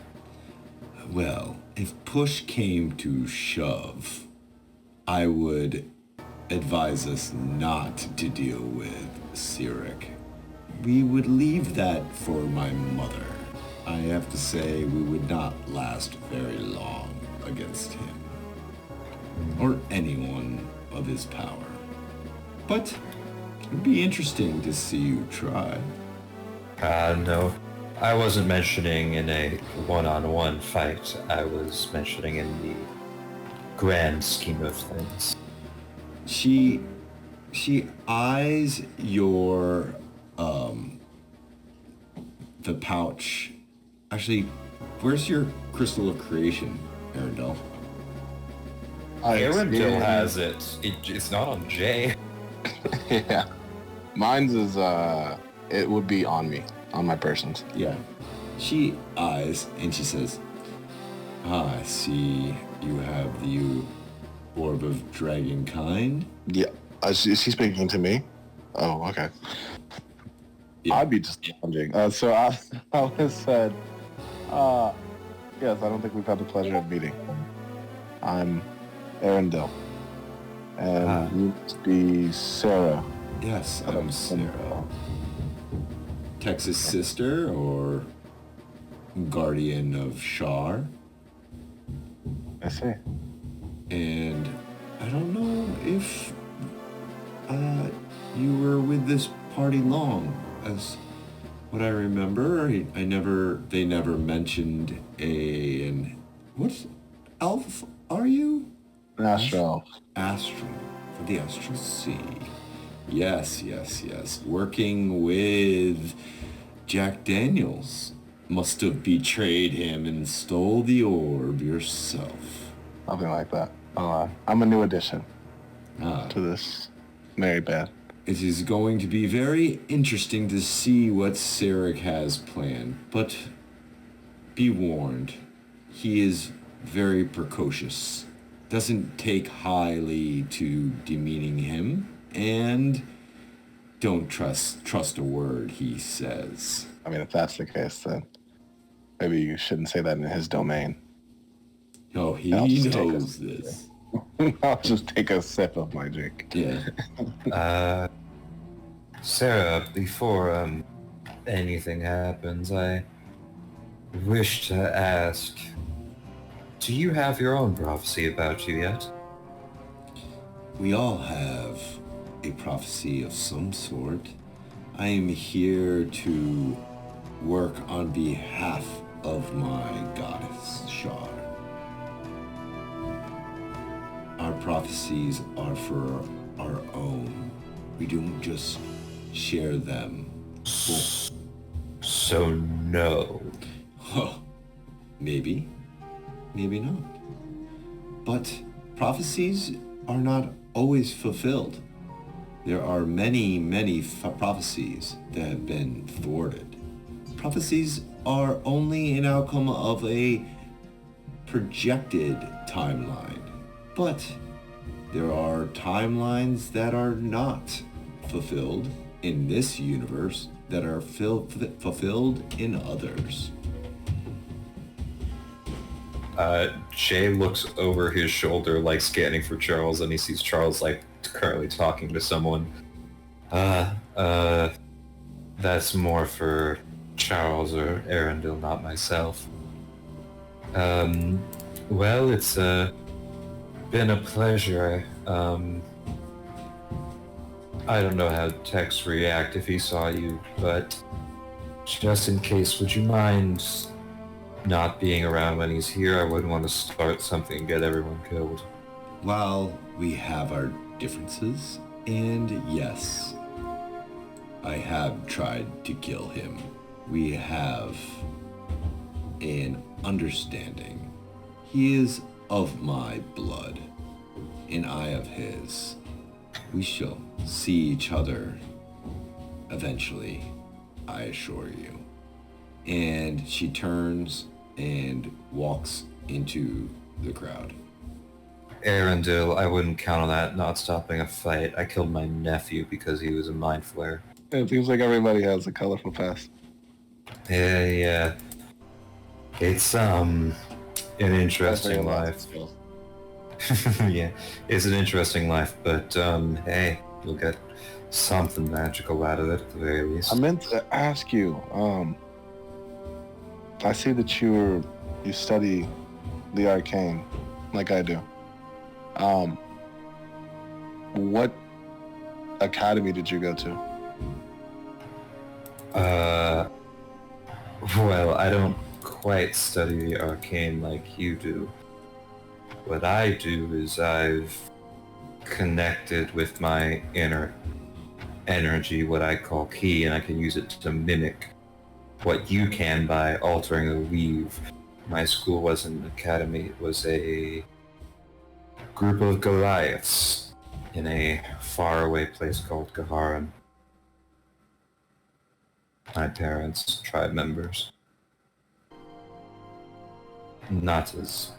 Well, if push came to shove, I would advise us not to deal with Cyric. We would leave that for my mother. I have to say we would not last very long against him. Or anyone of his power. But it would be interesting to see you try. No. I wasn't mentioning in a one-on-one fight. I was mentioning in the grand scheme of things. She eyes your the pouch. Actually, where's your crystal of creation, Arendelle? Arendelle has it. It's not on Jay. Yeah. Mine's is, it would be on me, on my persons. Yeah. She eyes and she says, I see you have the orb of dragonkind. Yeah. Is she speaking to me? Oh, okay. Yeah. I'd be just challenging. So I would said, yes, I don't think we've had the pleasure of meeting. I'm Arendelle. And you must be Sarah. Yes, I'm Sarah. Texas sister or guardian of Shar. I see. And I don't know if you were with this party long. As what I remember, they never mentioned what elf are you? Astral. Astral, for the Astral Sea. Yes. Working with Jack Daniels. must have betrayed him and stole the orb yourself. Something like that. I'm a new addition Ah, to this merry band. it is going to be very interesting to see what Sarek has planned, but be warned, he is very precocious. Doesn't take highly to demeaning him, and don't trust a word he says. I mean, if that's the case, then maybe you shouldn't say that in his domain. Oh, he I'll just take knows this. I'll just take a sip of my drink. Yeah. Sarah, before anything happens, I wish to ask, do you have your own prophecy about you yet? We all have a prophecy of some sort. I am here to work on behalf of my goddess, Shar. Our prophecies are for our own. We don't just share them. So no. Oh, maybe. Maybe not. But prophecies are not always fulfilled. There are many, many prophecies that have been thwarted. Prophecies are only an outcome of a projected timeline. But there are timelines that are not fulfilled in this universe that are fulfilled in others. Jay looks over his shoulder, like scanning for Charles, and he sees Charles, like, currently talking to someone. That's more for Charles or Arundel, not myself. Well, it's been a pleasure. I don't know how Tex react if he saw you, but just in case, would you mind not being around when he's here? I wouldn't want to start something and get everyone killed. While we have our differences, and yes, I have tried to kill him, we have an understanding. He is of my blood, and I of his. We shall see each other eventually, I assure you. And she turns and walks into the crowd. Arundel, I wouldn't count on that not stopping a fight. I killed my nephew because he was a mind flayer. It seems like everybody has a colorful past. Yeah. It's an interesting life. Yeah, it's an interesting life, but hey, you'll get something magical out of it at the very least. I meant to ask you, I see that you study the arcane like I do. What academy did you go to? Well, I don't quite study the arcane like you do. What I do is I've connected with my inner energy, what I call ki, and I can use it to mimic what you can by altering a weave. My school wasn't an academy, it was a group of Goliaths in a faraway place called Gaharan. My parents, tribe members. Not as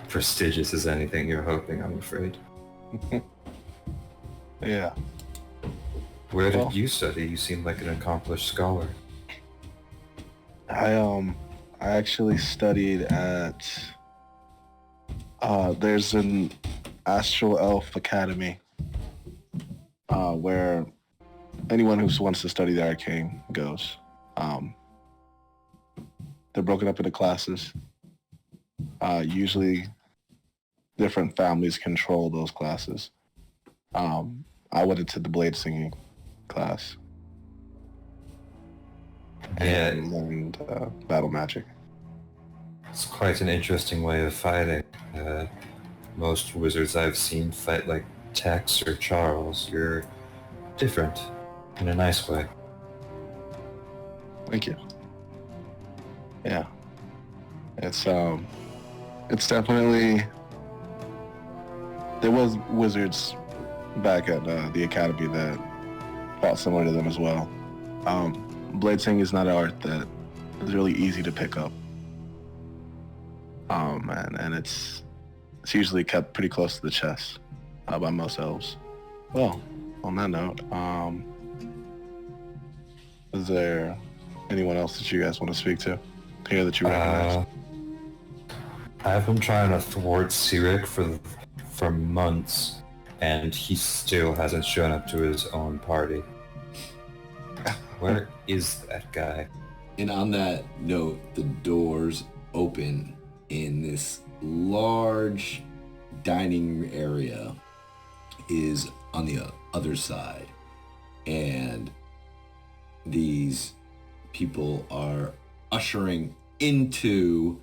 prestigious as anything you're hoping, I'm afraid. Yeah. Where did you study? You seem like an accomplished scholar. I actually studied at there's an Astral Elf Academy where anyone who wants to study the arcane goes. They're broken up into classes. Usually different families control those classes. I went into the blade singing class. Yeah. And learned battle magic. It's quite an interesting way of fighting. Most wizards I've seen fight like Tex or Charles. You're different in a nice way. Thank you. Yeah. It's definitely, there was wizards back at the academy that fought similar to them as well. Bladesing is not an art that is really easy to pick up. And it's usually kept pretty close to the chest by most elves. Well, on that note, is there anyone else that you guys want to speak to here that you recognize? I've been trying to thwart Sirik for months, and he still hasn't shown up to his own party. Where is that guy? And on that note, the doors open in this large dining area is on the other side. And these people are ushering into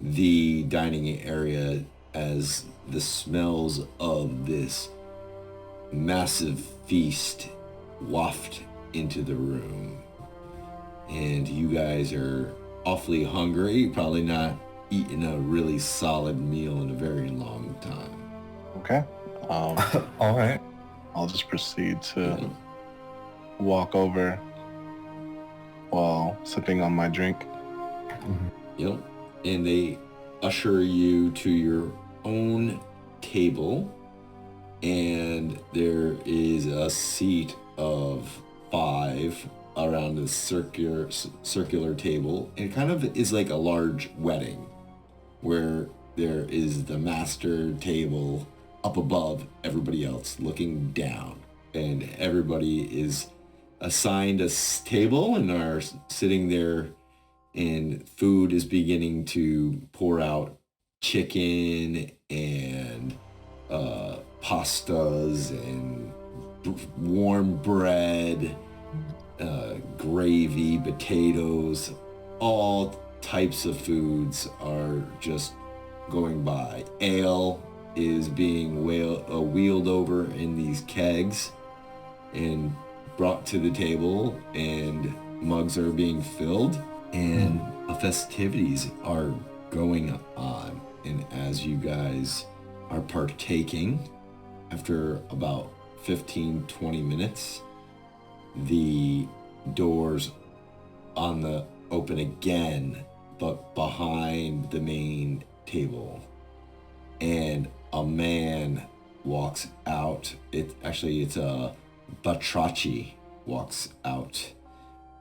the dining area as the smells of this massive feast waft into the room. And you guys are awfully hungry, probably not eaten a really solid meal in a very long time. Okay. All right. I'll just proceed to walk over while sipping on my drink. Yep. And they usher you to your own table, and there is a seat of 5 around a circular table. And it kind of is like a large wedding where there is the master table up above everybody else looking down, and everybody is assigned a table and are sitting there, and food is beginning to pour out. Chicken and pastas and warm bread, gravy, potatoes, all types of foods are just going by. Ale is being wheeled over in these kegs and brought to the table, and mugs are being filled, and festivities are going on. And as you guys are partaking, after about 15-20 minutes, the doors on the open again, but behind the main table, and a man walks out. It's a Batrachi walks out,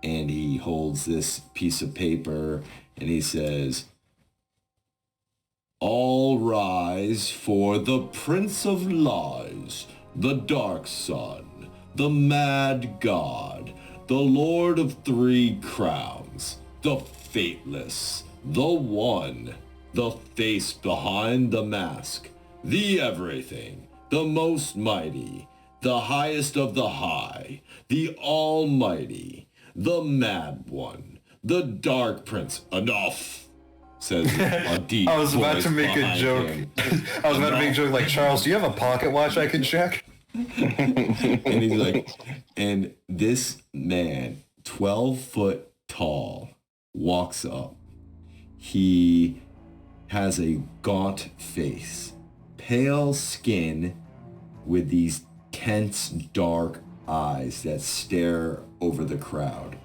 and he holds this piece of paper, and he says, "All rise for the Prince of Lies, the Dark Sun, the Mad God, the Lord of 3 Crowns, the Fateless, the One, the face behind the mask, the Everything, the Most Mighty, the Highest of the High, the Almighty, the Mad One, the Dark Prince." Enough, says a deep I was about voice to make a behind joke. him. I was about to make a joke like, Charles, do you have a pocket watch I can check? And he's like, and this man, 12 foot tall, walks up. He has a gaunt face, pale skin with these tense, dark eyes that stare over the crowd.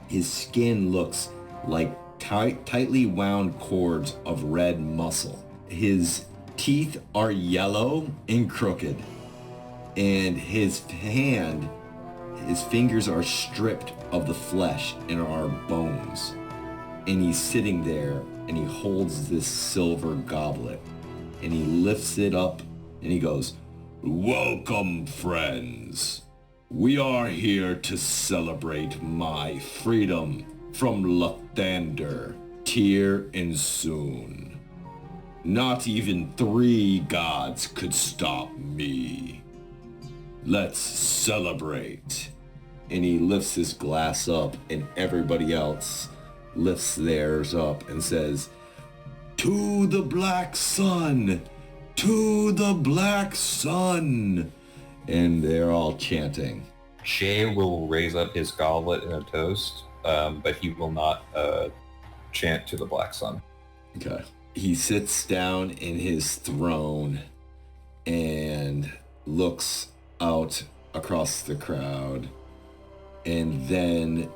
His skin looks like tightly wound cords of red muscle. His teeth are yellow and crooked, and his fingers are stripped of the flesh and are bones. And he's sitting there, and he holds this silver goblet, and he lifts it up, and he goes, "Welcome, friends. We are here to celebrate my freedom from Lathander, Tyr, and Soon. Not even 3 gods could stop me. Let's celebrate." And he lifts his glass up, and everybody else lifts theirs up and says, "To the Black Sun! To the Black Sun!" And they're all chanting. Shay will raise up his goblet in a toast, but he will not chant to the Black Sun. Okay. He sits down in his throne and looks out across the crowd, and then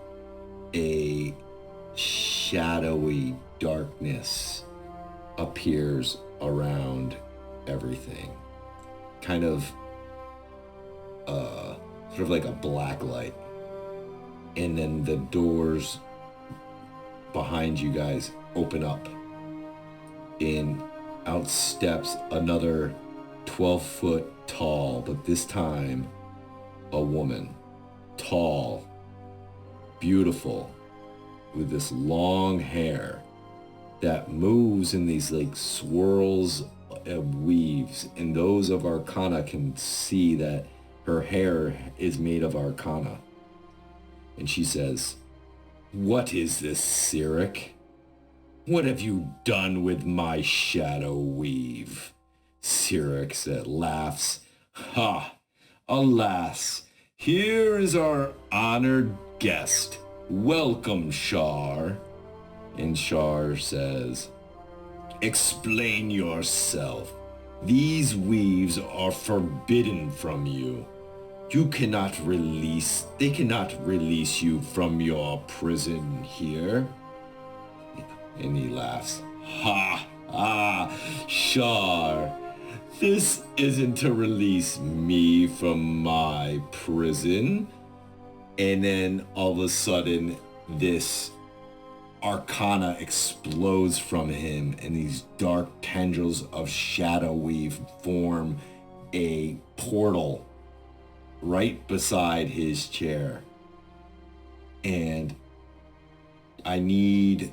a shadowy darkness appears around everything. Kind of sort of like a black light. And then the doors behind you guys open up, and out steps another 12-foot tall, but this time a woman. Tall, beautiful, with this long hair that moves in these like swirls of weaves, and those of Arcana can see that her hair is made of Arcana. And she says, "What is this, Cyric? What have you done with my shadow weave?" Cyric laughs. "Ha! Alas, here is our honored guest. Welcome, Shar." And Shar says, "Explain yourself. These weaves are forbidden from you. They cannot release you from your prison here." And he laughs. "Ha! Shar, this isn't to release me from my prison." And then all of a sudden, this Arcana explodes from him, and these dark tendrils of shadow weave form a portal right beside his chair. And I need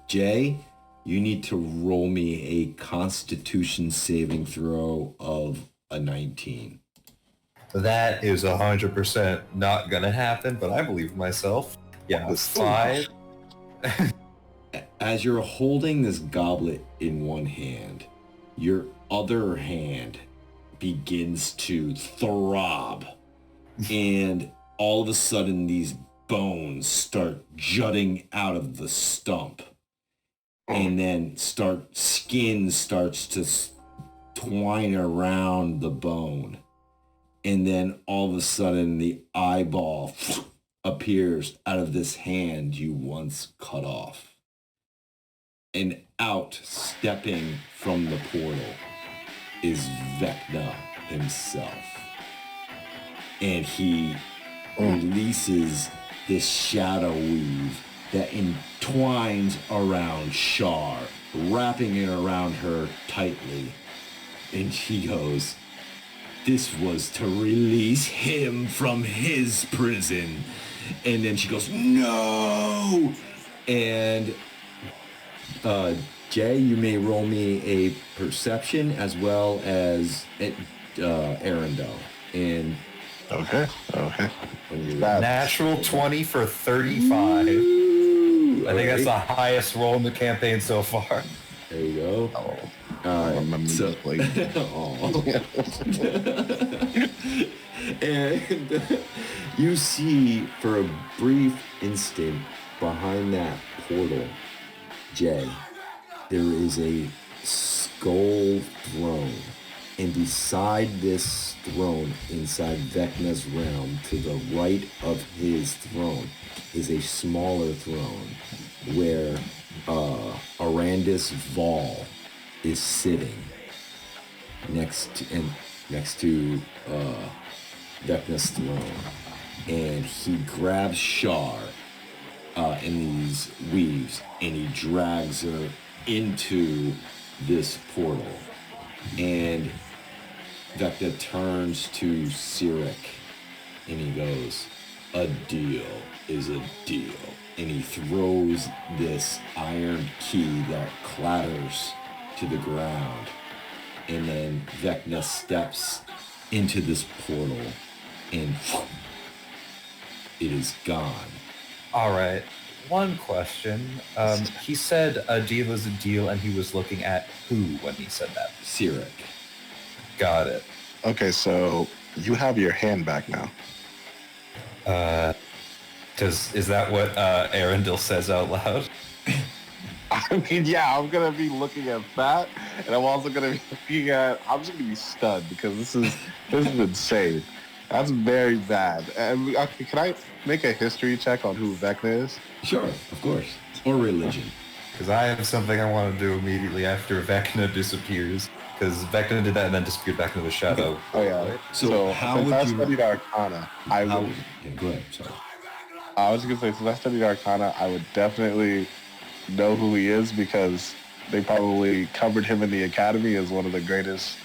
Jay, you need to roll me a Constitution saving throw of a 19. That is 100% not gonna happen, but I believe in myself. Yeah, 5. As you're holding this goblet in one hand, your other hand begins to throb, and all of a sudden these bones start jutting out of the stump, and then skin starts to twine around the bone, and then all of a sudden the eyeball appears out of this hand you once cut off. And out, stepping from the portal, is Vecna himself. And he releases this shadow weave that entwines around Shar, wrapping it around her tightly. And she goes, "This was to release him from his prison." And then she goes, "No!" And Jay, you may roll me a perception as well as Arundel. And Okay. Natural 20 for 35. I think that's the highest roll in the campaign so far. There you go. All right. So, and you see for a brief instant behind that portal, Jay, there is a skull throne, and beside this throne, inside Vecna's realm, to the right of his throne, is a smaller throne where Arandis Vol is sitting next to Vecna's throne, and he grabs Shar in these weaves, and he drags her into this portal. And Vecna turns to Cyric, and he goes, "A deal is a deal." And he throws this iron key that clatters to the ground. And then Vecna steps into this portal, and it is gone. All right. One question. He said a deal is a deal, and he was looking at who when he said that? Cyric. Got it. Okay, so you have your hand back now. Is that what Arundel says out loud? I mean, yeah, I'm gonna be looking at that, and I'm also gonna be looking at. I'm just gonna be stunned because this is insane. That's very bad. And okay, can I make a history check on who Vecna is? Sure, of course. Or religion. Because I have something I want to do immediately after Vecna disappears. Because Vecna did that and then disappeared back into the shadow. Oh yeah. So how since would I you? studied Arcana, I would. Yeah, go ahead. Sorry. I was just gonna say, since I studied Arcana, I would definitely know who he is because they probably covered him in the academy as one of the greatest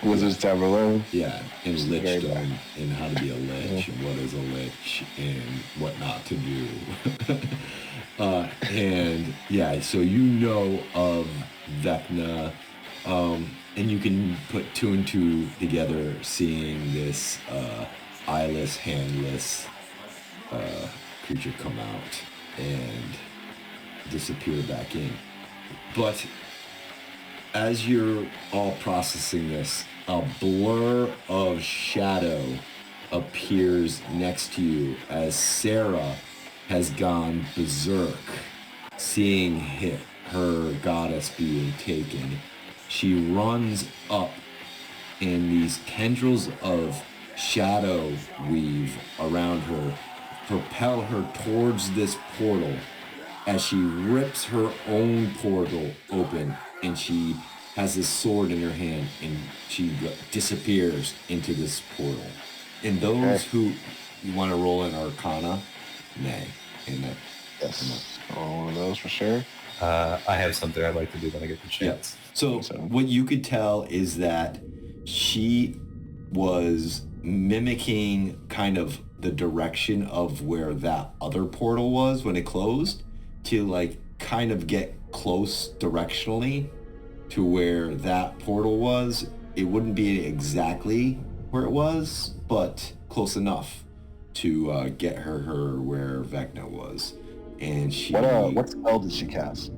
wizards to ever live. Yeah, and Very lichdom, and how to be a lich, and what is a lich, and what not to do. And yeah, so you know of Vecna, and you can put two and two together, seeing this eyeless, handless creature come out and disappear back in. But as you're all processing this, a blur of shadow appears next to you as Sarah has gone berserk, seeing her goddess being taken. She runs up, and these tendrils of shadow weave around her, propel her towards this portal as she rips her own portal open, and she has this sword in her hand, and she disappears into this portal. And those who you want to roll in Arcana, nay. Yes. One of those for sure. I have something I'd like to do when I get the chance. Yeah. So what you could tell is that she was mimicking kind of the direction of where that other portal was when it closed, to like kind of get close directionally to where that portal was. It wouldn't be exactly where it was, but close enough to get her where Vecna was. And she What spell did she cast?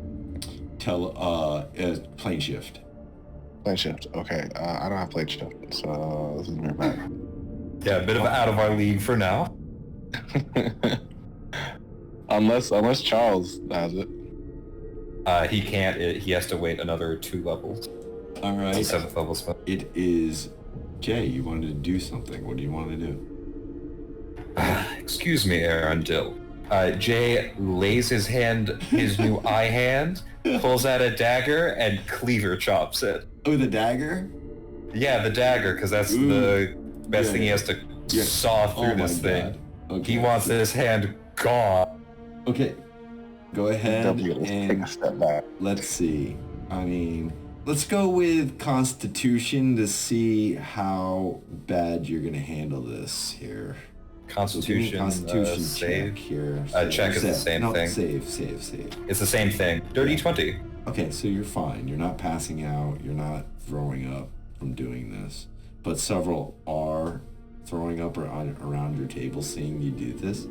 Plane shift. Plane shift. Okay. I don't have plane shift, so this is very bad. Yeah, a bit of out of our league for now. unless Charles has it. He can't. He has to wait another 2 levels. All right. It's a 7th level spell. It is Jay. You wanted to do something. What do you want to do? Excuse me, Arundel. Jay lays his new eye hand, pulls out a dagger, and cleaver chops it. Oh, the dagger? Yeah, the dagger, because that's the best thing he has to saw through this thing. Okay. He wants this hand gone. Okay. Go ahead Definitely take a and step back. let's see. I mean, let's go with Constitution to see how bad you're going to handle this here. Constitution, Constitution save. check here. Check is the same thing. Save. It's the same thing. Dirty 20. Okay, so you're fine. You're not passing out. You're not throwing up from doing this. But several are throwing up around your table seeing you do this.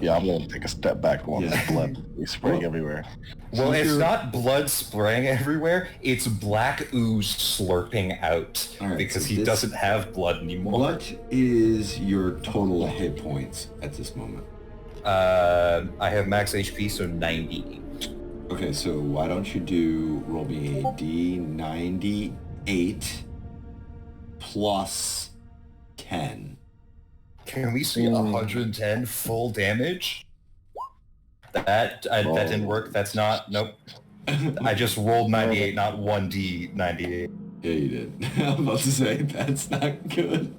Yeah, I'm gonna take a step back while this blood is spraying everywhere. Well, it's not blood spraying everywhere. It's black ooze slurping out because he doesn't have blood anymore. What is your total hit points at this moment? I have max HP, so 90. Okay, so why don't you roll me a D98 plus 10. Can we see 110 full damage? That didn't work. That's not. Nope. I just rolled 98, not 1D98. Yeah, you did. I was about to say that's not good.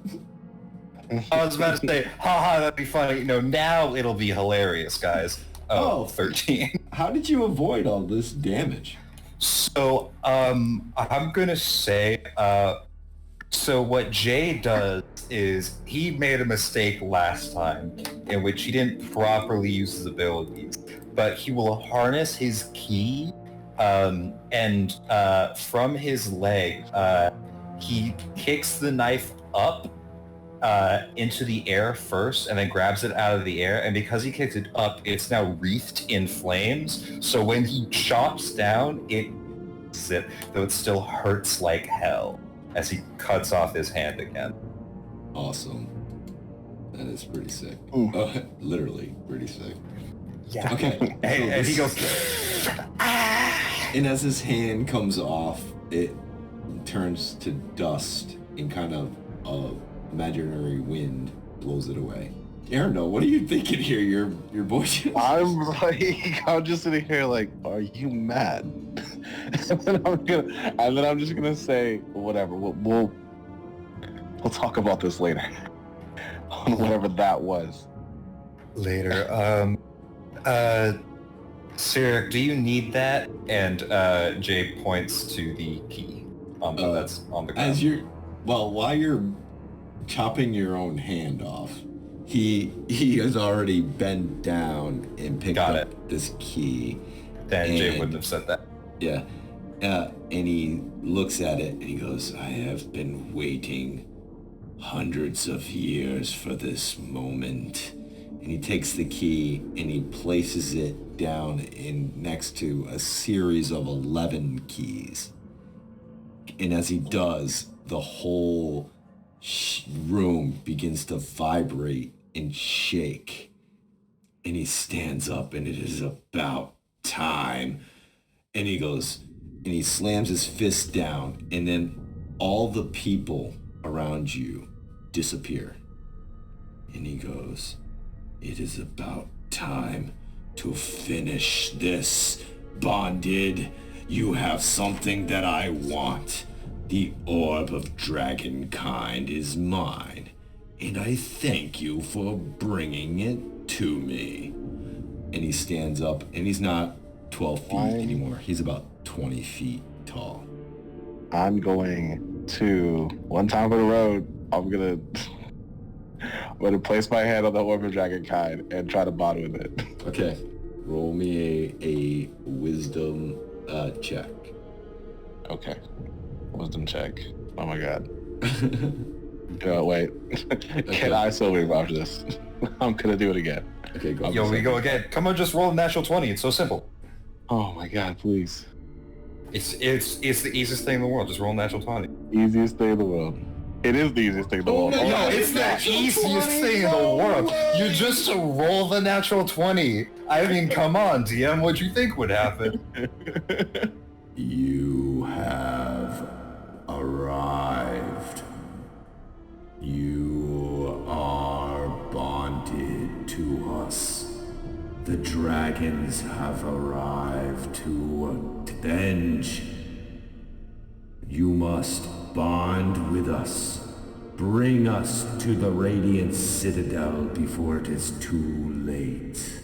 I was about to say, haha, that'd be funny. No, now it'll be hilarious, guys. Oh, 13. How did you avoid all this damage? So, I'm gonna say, so what Jay does is he made a mistake last time in which he didn't properly use his abilities, but he will harness his key and from his leg, he kicks the knife up into the air first and then grabs it out of the air, and because he kicks it up, it's now wreathed in flames, so when he chops down, though it still hurts like hell as he cuts off his hand again. Awesome. That is pretty sick. Mm. Literally pretty sick. Yeah. Okay. And he goes, And as his hand comes off, it turns to dust and kind of imaginary wind blows it away. Arundel, what are you thinking here? Your voice. I'm just sitting here like, are you mad? and then I'm just gonna say whatever. We'll talk about this later. On whatever that was. later. Sir, do you need that? And Jay points to the key that's on the ground. While you're chopping your own hand off, he has already bent down and picked up this key. Then Jay wouldn't have said that. Yeah. And he looks at it and he goes, I have been waiting hundreds of years for this moment. And he takes the key and he places it down next to a series of 11 keys. And as he does, the whole room begins to vibrate and shake. And he stands up and it is about time. And he goes, and he slams his fist down, and then all the people around you disappear. And he goes, it is about time to finish this. Bonded, you have something that I want. The orb of dragonkind is mine, and I thank you for bringing it to me. And he stands up, and he's not 12 feet anymore. He's about 20 feet tall. I'm going to, one time for the road, I'm going to place my hand on the orb of dragonkind and try to bond with it. Okay. Roll me a wisdom check. Okay. Wisdom check. Oh my god. Wait. Can I still revive this? I'm gonna do it again. Okay, go. Yo, we go again. Come on, just roll a natural 20. It's so simple. Oh my god, please. It's the easiest thing in the world. Just roll a natural 20. Easiest thing in the world. It is the easiest thing in the world. No, it's the easiest thing in the world. You just roll the natural 20. I mean, come on, DM. What'd you think would happen? You have arrived. You are bonded to us. The dragons have arrived to avenge. You must bond with us. Bring us to the Radiant Citadel before it is too late.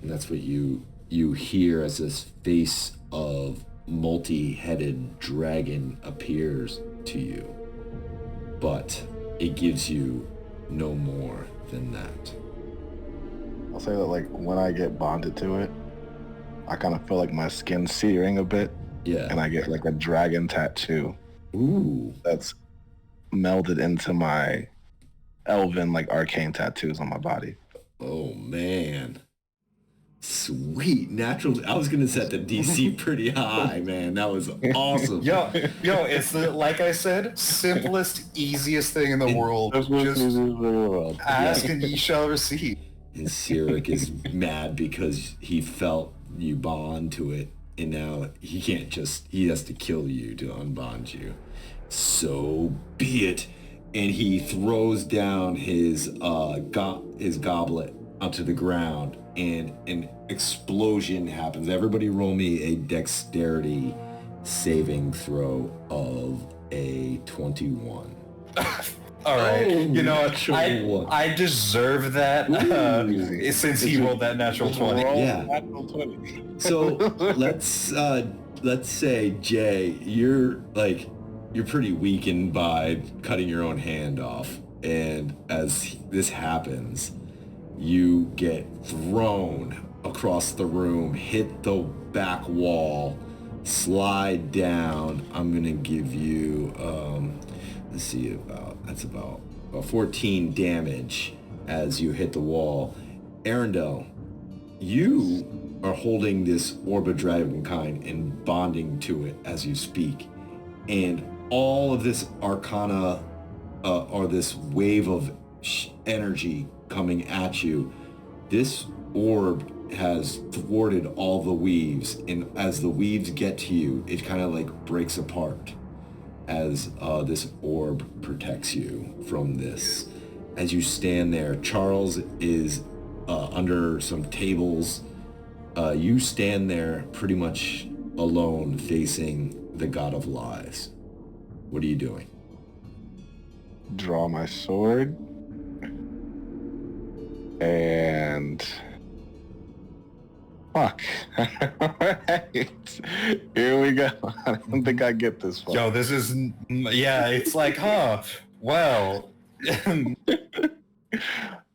And that's what you hear as this face of multi-headed dragon appears to you. But it gives you no more than that. I'll say that like when I get bonded to it, I kind of feel like my skin's searing a bit. Yeah. And I get like a dragon tattoo. Ooh. That's melded into my elven like arcane tattoos on my body. Oh man. Sweet. Natural. I was going to set the DC pretty high, man. That was awesome. Yo, it's the, like I said, simplest, easiest thing in the world. Just ask and ye shall receive. And Cyric is mad because he felt you bond to it, and now he can't just, he has to kill you to unbond you. So be it. And he throws down his goblet onto the ground, and an explosion happens. Everybody roll me a dexterity saving throw of a 21. All right, you know what? I deserve that since he rolled that natural 20. Yeah. Natural 20. So let's say, Jay, you're pretty weakened by cutting your own hand off, and as this happens, you get thrown across the room, hit the back wall, slide down. I'm gonna give you let's see, that's about 14 damage as you hit the wall. Arundel, you are holding this orb of dragonkind and bonding to it as you speak, and all of this arcana or this wave of energy coming at you. This orb has thwarted all the weaves, and as the weaves get to you, it kind of like breaks apart as this orb protects you from this. As you stand there, Charles is under some tables. You stand there pretty much alone facing the God of Lies. What are you doing? Draw my sword. And... Fuck. Alright. Here we go. I don't think I get this one. Yo, this is... Yeah, it's like, huh, well... Look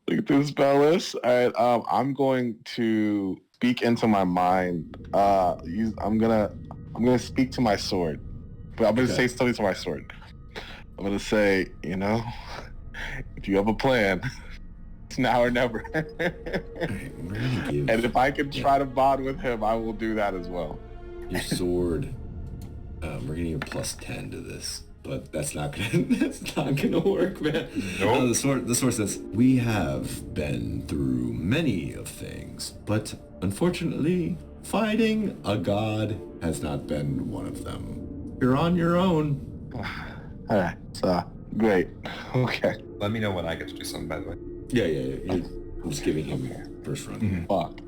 at this spell list. Alright, I'm going to speak into my mind. I'm gonna speak to my sword. But I'm gonna say something to my sword. I'm gonna say, you know, if you have a plan, it's now or never. And if I can try to bond with him, I will do that as well. Your sword. We're gonna give plus 10 to this, but that's not gonna work, man. Nope. The sword says, "We have been through many of things, but unfortunately, fighting a god has not been one of them. You're on your own." Alright, so great. Okay. Let me know when I get to do something, by the way. Yeah. I'm just giving him first run. Fuck.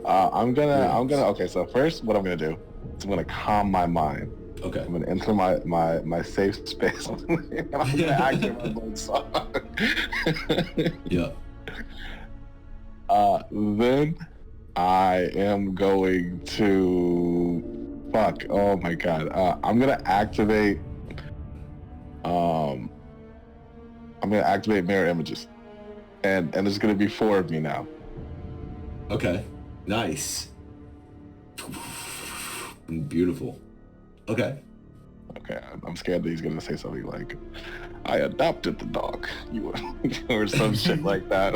Okay, so first what I'm gonna do is I'm gonna calm my mind. Okay. I'm gonna enter my safe space. And I'm gonna activate my own song. Yeah. Then I am going to oh my god. I'm gonna activate mirror images. And there's gonna be 4 of me now. Okay. Nice. Beautiful. Okay. Okay, I'm scared that he's gonna say something like, "I adopted the dog," or some shit like that.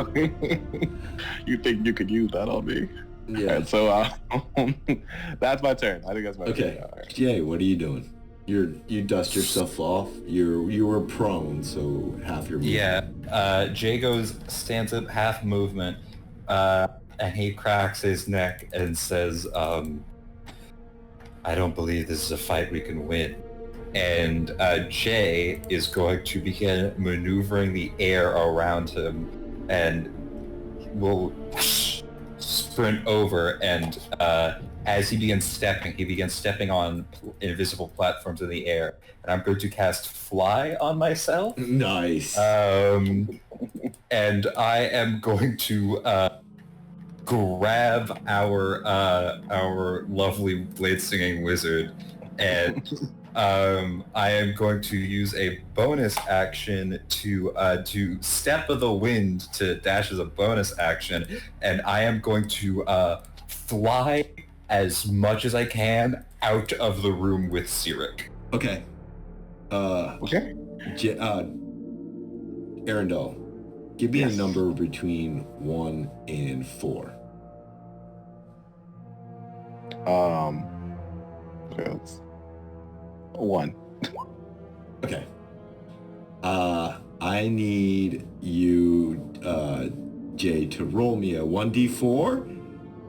You think you could use that on me? Yeah. And so that's my turn. I think that's my turn. Okay. Right. Jay, what are you doing? You dust yourself off. You were prone, so half your movement. Yeah, Jay stands up half movement, and he cracks his neck and says, "I don't believe this is a fight we can win." And Jay is going to begin maneuvering the air around him and will sprint over, and as he begins stepping on invisible platforms in the air, and I'm going to cast Fly on myself. Nice. And I am going to grab our lovely blade singing wizard, and I am going to use a bonus action to do Step of the Wind to dash as a bonus action, and I am going to fly as much as I can out of the room with Sirik. Okay. Okay. Arundel, give me Yes. a number between 1 and 4. Okay, that's 1. Okay. I need you, Jay, to roll me a 1d4,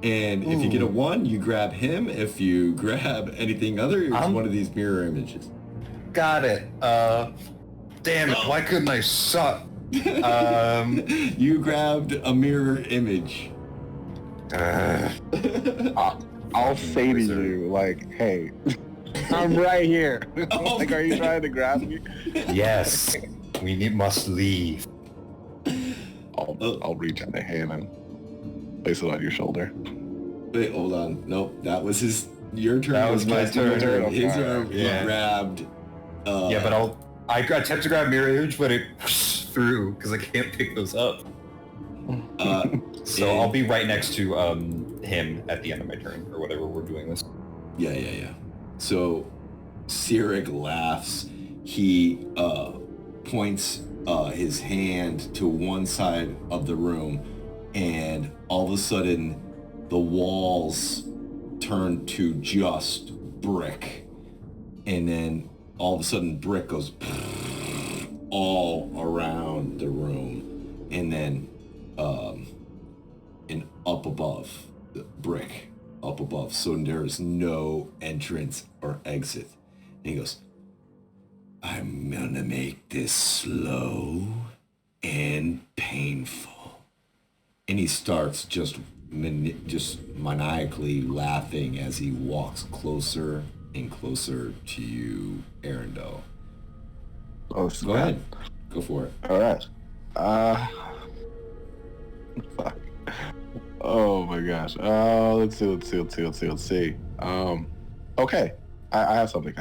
and if you get a 1, you grab him. If you grab anything other, it's one of these mirror images. Got it. Damn it, why couldn't I suck? You grabbed a mirror image. I'll say to you, like, "Hey, I'm right here." Like, are you trying to grab me? Yes, must leave. I'll reach out a hand and place it on your shoulder. Wait, hold on. Nope, that was your turn. That was my turn. His Okay. arm grabbed. Yeah, but I attempt to grab mirror image, but it through because I can't pick those up. So I'll be right next to him at the end of my turn or whatever we're doing this. Yeah. So Sirik laughs. He points his hand to one side of the room, and all of a sudden the walls turn to just brick, and then all of a sudden brick goes all around the room, and then and up above the brick, up above, so there's no entrance or exit. And he goes, I'm gonna make this slow and painful. And he starts just maniacally laughing as he walks closer and closer to you, Arundel. Oh, Go ahead. Go for it. All right. Fuck. Oh my gosh. Let's see. Okay. I have something.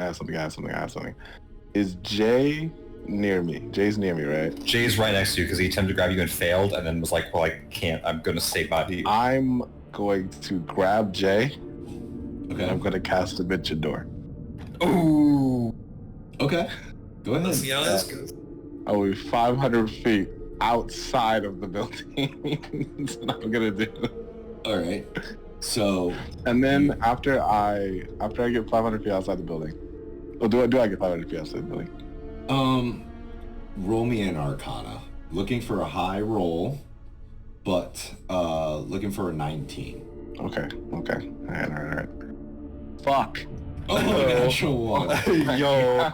Is Jay near me? Jay's near me, right? Jay's right next to you because he attempted to grab you and failed, and then was like, well, I can't. I'm going to stay by you. I'm going to grab Jay. Okay. And I'm going to cast Dimension Door. Ooh. Okay. Go ahead. Let's see how this goes. I will be 500 feet outside of the building. That's what I'm going to do. All right. So. And then after I get 500 feet outside the building, or do I get 500 feet outside the building? Roll me an Arcana. Looking for a high roll, but looking for a 19. Okay. All right. Fuck. Oh, natural one. Yo.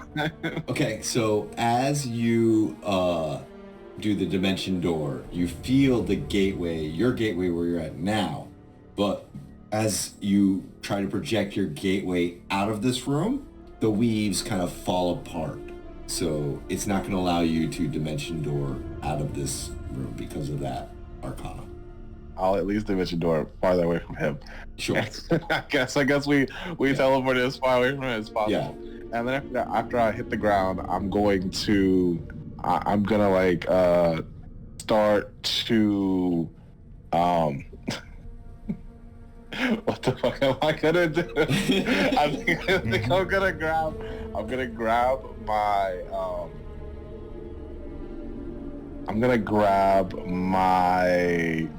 Okay, so as you do the dimension door, you feel the gateway, your gateway where you're at now, but as you try to project your gateway out of this room, the weaves kind of fall apart. So it's not going to allow you to dimension door out of this room because of that Arcana. I'll at least Dimension Door farther away from him. Sure. I guess we teleport as far away from it as possible. Yeah. And then after I hit the ground, I'm gonna like start to what the fuck am I gonna do? I think I'm gonna grab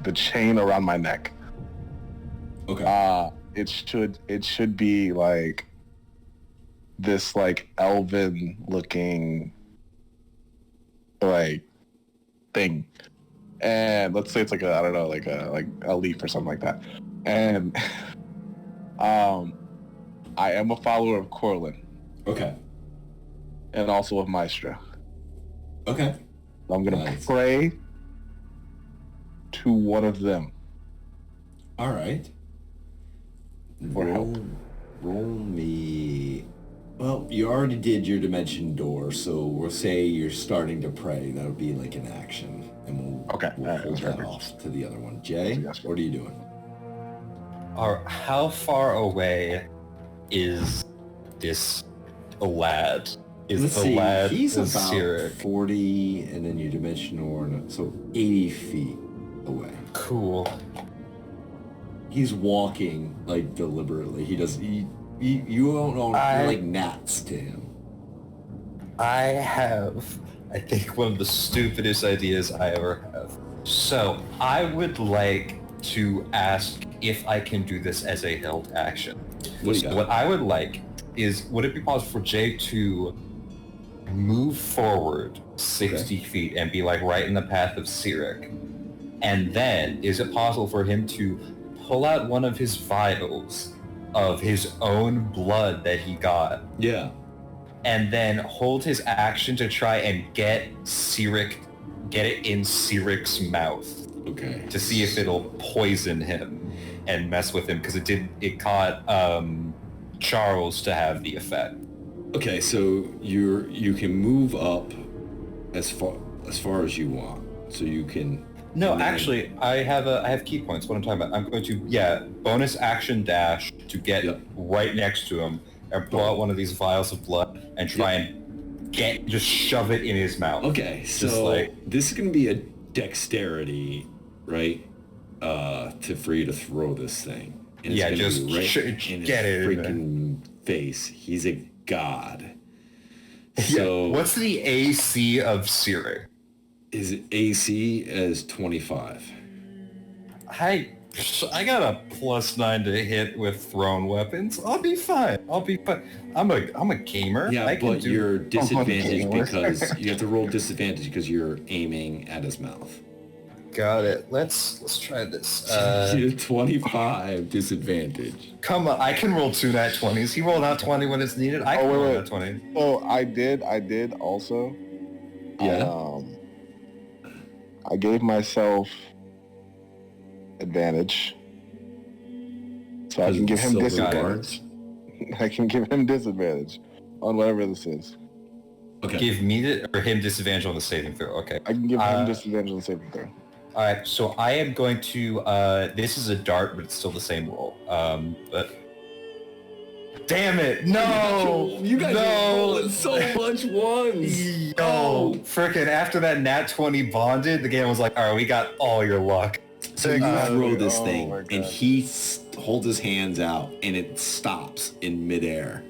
the chain around my neck. Okay. It should be like this like elven looking like thing. And let's say it's like a leaf or something like that. And I am a follower of Corlin. Okay. And also of Maestro. Okay. I'm gonna pray to one of them. All right. For help. Roll me. Well, you already did your dimension door, so we'll say you're starting to pray. That would be like an action, and we'll hold that perfect. off to the other one. Jay, what are you doing? How far away is this lad? Let's see. Lad He's about Cyric? 40, and then your dimension door, so 80 feet away. Cool. He's walking like deliberately. He does. You don't know. You're like gnats to him. I have, I think, one of the stupidest ideas I ever have. So I would like to ask if I can do this as a held action. What I would like is, would it be possible for Jay to move forward 60 feet and be like right in the path of Cyric? And then, is it possible for him to pull out one of his vials of his own blood that he got? Yeah. And then hold his action to try and get it in Cyric's mouth. Okay. To see if it'll poison him and mess with him, because it caught Charles to have the effect. Okay, so you can move up as far as you want. So you can. No, actually, I have key points. What I'm talking about, I'm going to bonus action dash to get right next to him and pull out one of these vials of blood and try and just shove it in his mouth. Okay, so this is gonna be a dexterity, right? For you to throw this thing. And it's just be right in get his it. Freaking face. He's a god. So what's the AC of Cyric? His AC is 25. I got a +9 to hit with thrown weapons. I'll be fine. I'm a gamer. Yeah, but you're disadvantaged because you have to roll disadvantage because you're aiming at his mouth. got it. Let's try this. 25 disadvantage. Come on, I can roll 2 nat 20s. He rolled out 20 when it's needed. I can roll out 20. Oh, I did also. Yeah. I gave myself advantage. So I can give him disadvantage. I can give him disadvantage on whatever this is. Okay. Give me or him disadvantage on the saving throw. Okay. I can give him disadvantage on the saving throw. All right. So I am going to. This is a dart, but it's still the same roll. But damn it! No, you guys are rolling so much ones. Yo, freaking! After that nat 20 bonded, the game was like, all right, we got all your luck. So you throw this thing, and he holds his hands out, and it stops in midair,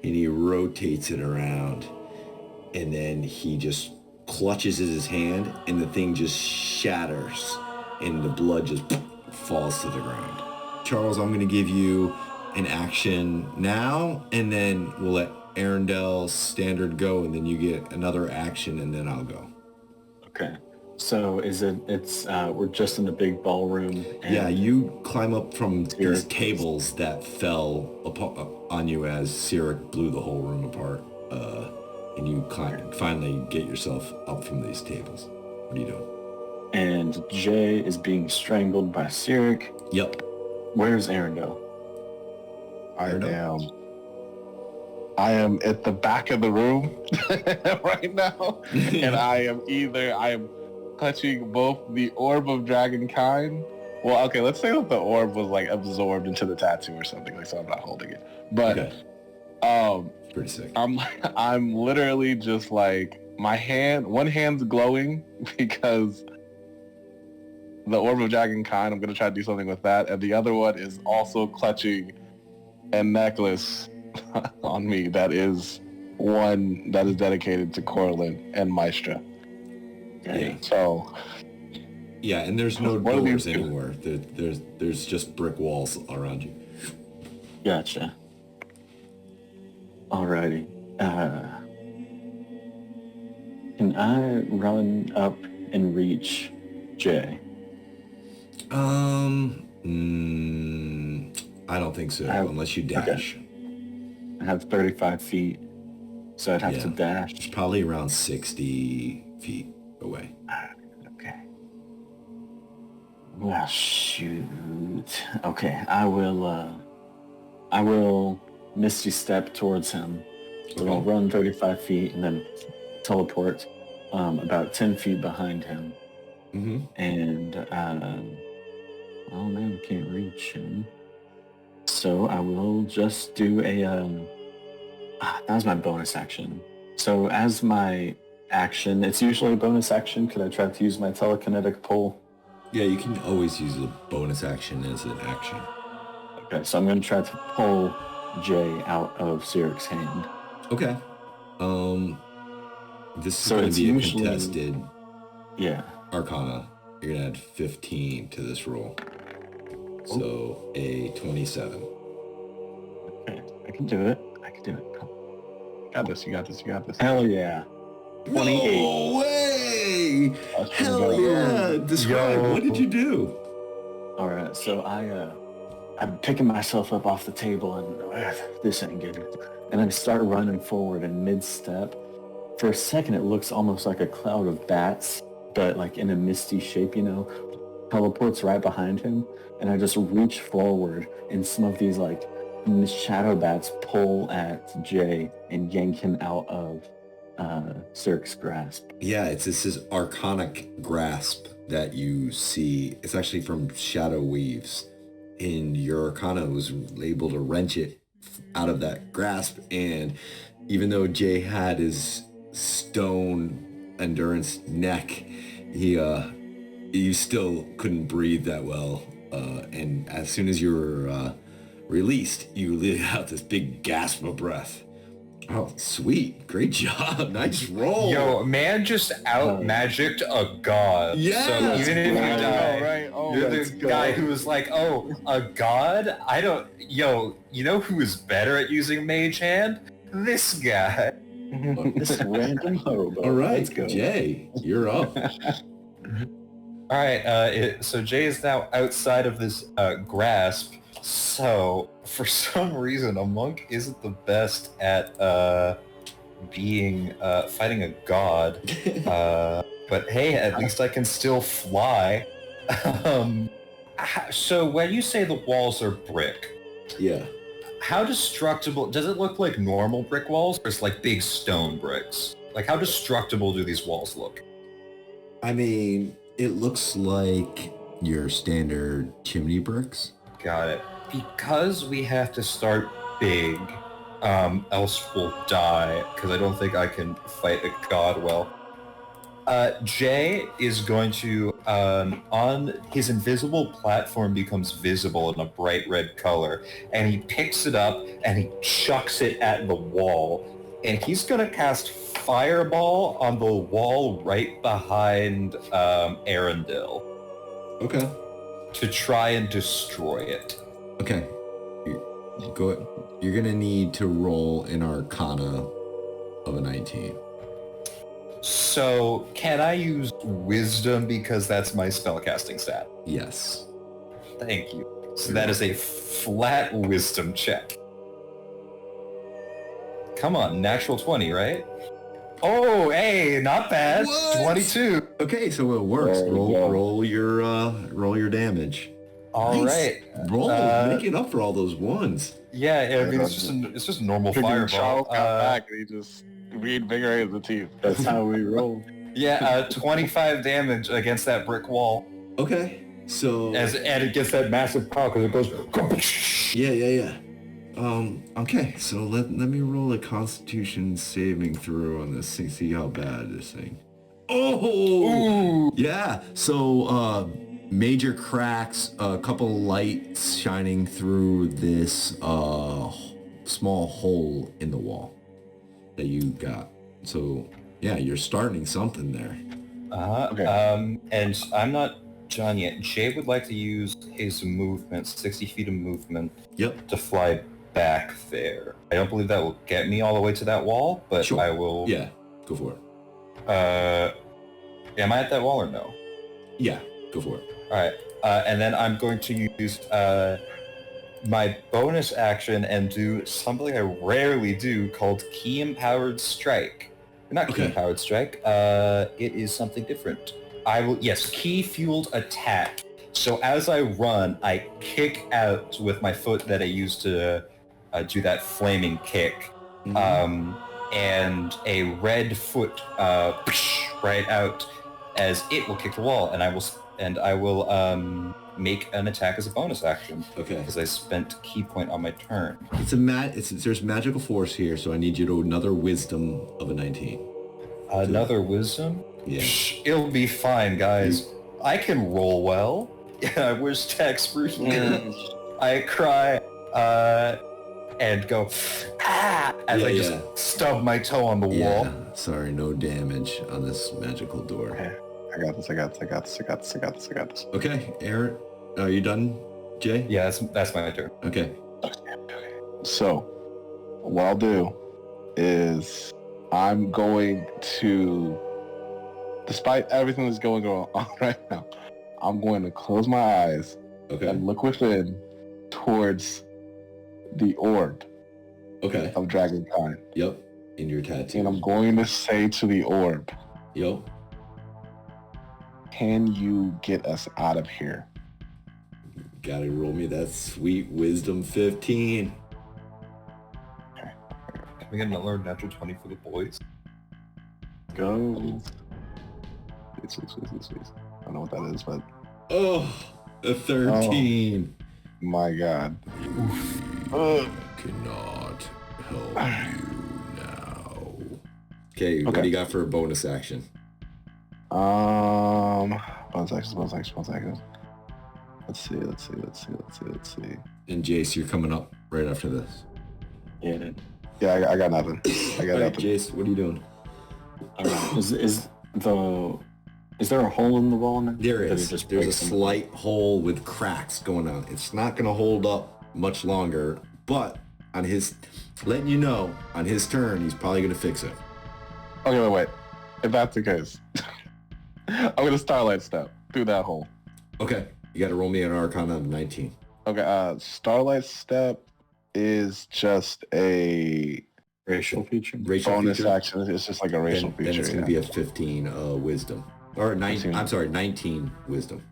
and he rotates it around, and then he just clutches at his hand, and the thing just shatters, and the blood just falls to the ground. Charles, I'm going to give you an action now, and then we'll let Arundel standard go, and then you get another action, and then I'll go. Okay. So we're just in the big ballroom. And yeah, you climb up from these tables that fell on you as Cyric blew the whole room apart. And you finally get yourself up from these tables. What are you doing? And Jay is being strangled by Cyric. Yep. Where's Arundel? I am at the back of the room right now. And I am touching both the orb of dragonkind. Well, okay, let's say that the orb was like absorbed into the tattoo or something, like so I'm not holding it. But pretty sick. I'm literally just like one hand's glowing because the orb of dragonkind, I'm gonna try to do something with that, and the other one is also clutching a necklace on me that is dedicated to Corlin and Maestra. Yeah. So. Yeah, and there's no doors anywhere. There's just brick walls around you. Gotcha. Alrighty. Can I run up and reach Jay? I don't think so, unless you dash. Okay. I have 35 feet, so I'd have to dash. It's probably around 60 feet away. Okay. Well, shoot. Okay, I will Misty Step towards him. So I'll run 35 feet and then teleport about 10 feet behind him. Mm-hmm. And, oh man, I can't reach him. So I will just do that was my bonus action. So as my action, it's usually a bonus action. Could I try to use my telekinetic pull? Yeah, you can always use a bonus action as an action. Okay, so I'm going to try to pull Jay out of Cyric's hand. Okay. This is going to be a contested Arcana. You're going to add 15 to this roll. So a 27. Okay, I can do it. Come on. You got this. Hell yeah. 28. No way! Hell yeah! Describe, what did you do? All right, so I'm picking myself up off the table and this ain't good. And I start running forward in mid-step. For a second, it looks almost like a cloud of bats, but like in a misty shape, teleports right behind him. And I just reach forward and some of these like shadow bats pull at Jay and yank him out of Cyric's grasp. Yeah, this is arcanic grasp that you see. It's actually from Shadow Weaves. And your Arcana was able to wrench it out of that grasp. And even though Jay had his stone endurance neck, you still couldn't breathe that well. And as soon as you were released, you let out this big gasp of breath. Oh, sweet. Great job. Nice roll. Yo, man just out-magicked a god. Yeah. So even if you die, you're the guy who was like, oh, a god? You know who is better at using Mage Hand? This guy. This random hobo. All right, Let's go. Jay, you're up. All right, so Jay is now outside of this grasp. So, for some reason, a monk isn't the best at fighting a god. But hey, at least I can still fly. So when you say the walls are brick, Yeah. how destructible, does it look like normal brick walls or is like big stone bricks? Like how destructible do these walls look? I mean, it looks like your standard chimney bricks. Got it. Because we have to start big, else we'll die, because I don't think I can fight a god well. Jay is going to, on his invisible platform becomes visible in a bright red color, and he picks it up and he chucks it at the wall, and he's going to cast Fireball on the wall right behind Arendelle Okay. to try and destroy it. Okay. You're gonna need to roll an Arcana of a 19. So, can I use Wisdom because that's my spellcasting stat? Yes. Thank you. So that is a flat Wisdom check. Come on, natural 20, right? Oh, hey, not bad. What? 22. Okay, so it works. There you go. Roll your damage. All Nice. right. Roll, make it up for all those ones. Yeah, I mean it's just normal Freaking fireball. Charles got back and he just reinvigorated the team. That's how we roll. Yeah, 25 damage against that brick wall. Okay. So And it gets that massive power because it goes. yeah. Okay, so let me roll a Constitution saving throw on this thing, see how bad this thing. Oh! Ooh. Yeah, so major cracks, a couple lights shining through this small hole in the wall that you got. So yeah, you're starting something there. Okay. And I'm not done yet. Jay would like to use his movement, 60 feet of movement, Yep. to fly back there. I don't believe that will get me all the way to that wall, but Sure. I will. Yeah, go for it. Am I at that wall or no? Yeah, go for it. All right. And then I'm going to use my bonus action and do something I rarely do called Key Empowered Strike. Not Key Okay. Empowered Strike. It is something different. Key Fueled Attack. So as I run, I kick out with my foot that I used to do that flaming kick. Mhm. And a red foot right out as it will kick the wall, and I will make an attack as a bonus action Okay. because I spent key point on my turn. There's magical force here, so I need you to another wisdom of a 19. Another wisdom? Yeah. It'll be fine, guys. I can roll well. Yeah, where's expert here? I cry and go as Yeah, I just yeah. stub my toe on the wall. Yeah. Sorry, no damage on this magical door. Okay. I got this. Okay, Aaron, are you done, Jay? Yeah, that's my turn. Okay. So, what I'll do is I'm going to, despite everything that's going on right now, I'm going to close my eyes Okay. and look within towards the orb Okay. of Dragonkind. Yep. In your tattoo. And I'm going to say to the orb, Yo. can you get us out of here? Gotta roll me that sweet wisdom 15. Can we get another natural 20 for the boys? Go. Please. I don't know what that is, but Oh, a 13. my God. Cannot help you now. Okay, what do you got for a bonus action? Bonus action. Let's see. And Jace, you're coming up right after this. Yeah. Yeah, I got nothing. I got All right, nothing. Jace, what are you doing? Is there a hole in the wall now? There That is. it just There's a breaks in? slight hole with cracks going on. It's not going to hold up much longer, but on his, letting you know, on his turn, he's probably going to fix it. Okay, wait. If that's the case, I'm gonna Starlight Step. through that hole. Okay, you got to roll me an Arcana of 19. Okay, Starlight Step is just a Racial feature. Racial bonus feature? action. It's just like a racial Then feature. it's going to be a 15 wisdom. Or 9, I'm sorry, 19 wisdom.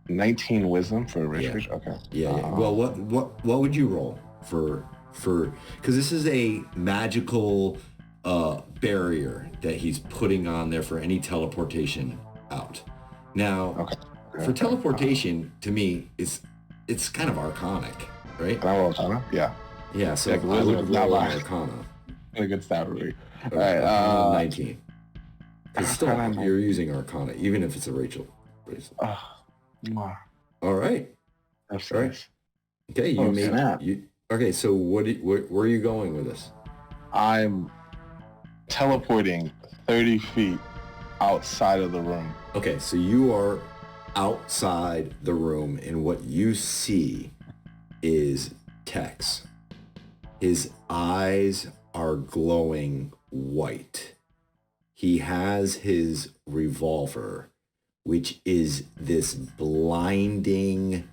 19 wisdom for a racial feature? Okay. Yeah. Well, what would you roll for because this is a magical barrier that he's putting on there for any teleportation out. Now, for teleportation, to me, it's kind of arcanic, right? Can I roll Arcana? Yeah. Yeah, so Yeah, I would roll mine. Arcana. Really good stat for me. All Arcana right. 19. It's still, you're using Arcana, even if it's a racial. All right. That's All right. nice. Okay, you made you. Okay, so where are you going with this? I'm teleporting 30 feet outside of the room. Okay, so you are outside the room, and what you see is Tex. His eyes are glowing white. He has his revolver, which is this blinding,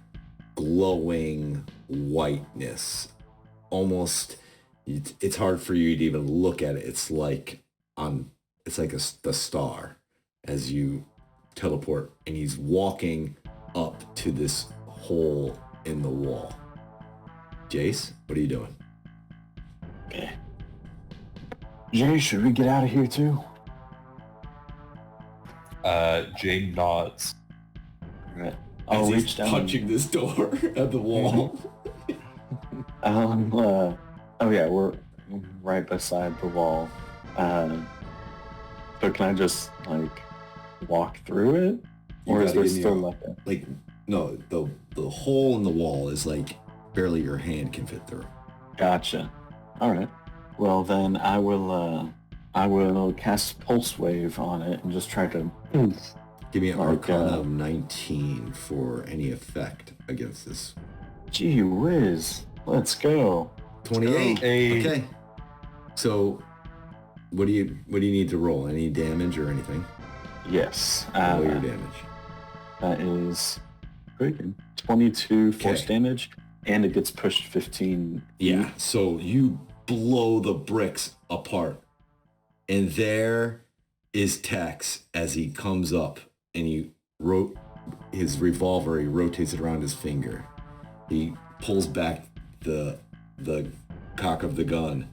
glowing whiteness. Almost, it's hard for you to even look at it. It's like the star as you teleport, and he's walking up to this hole in the wall. Jace, what are you doing? Okay. Jay, should we get out of here too? Jay nods. Right. I'll reach down. Punching this door at the wall. Oh yeah, we're right beside the wall. So can I just like walk through it, or is there still like no, the hole in the wall is like barely your hand can fit through. Gotcha. All right. Well then, I will cast Pulse Wave on it and just try to. Give me an Arcana of 19 for any effect against this. Gee whiz! Let's go. 28. Hey. Okay. So, what do you need to roll? Any damage or anything? Yes. Roll your damage. That is pretty good. 22 force damage, and it gets pushed 15. Yeah. So you blow the bricks apart, and there is Tex as he comes up, and he his revolver. He rotates it around his finger. He pulls back the cock of the gun,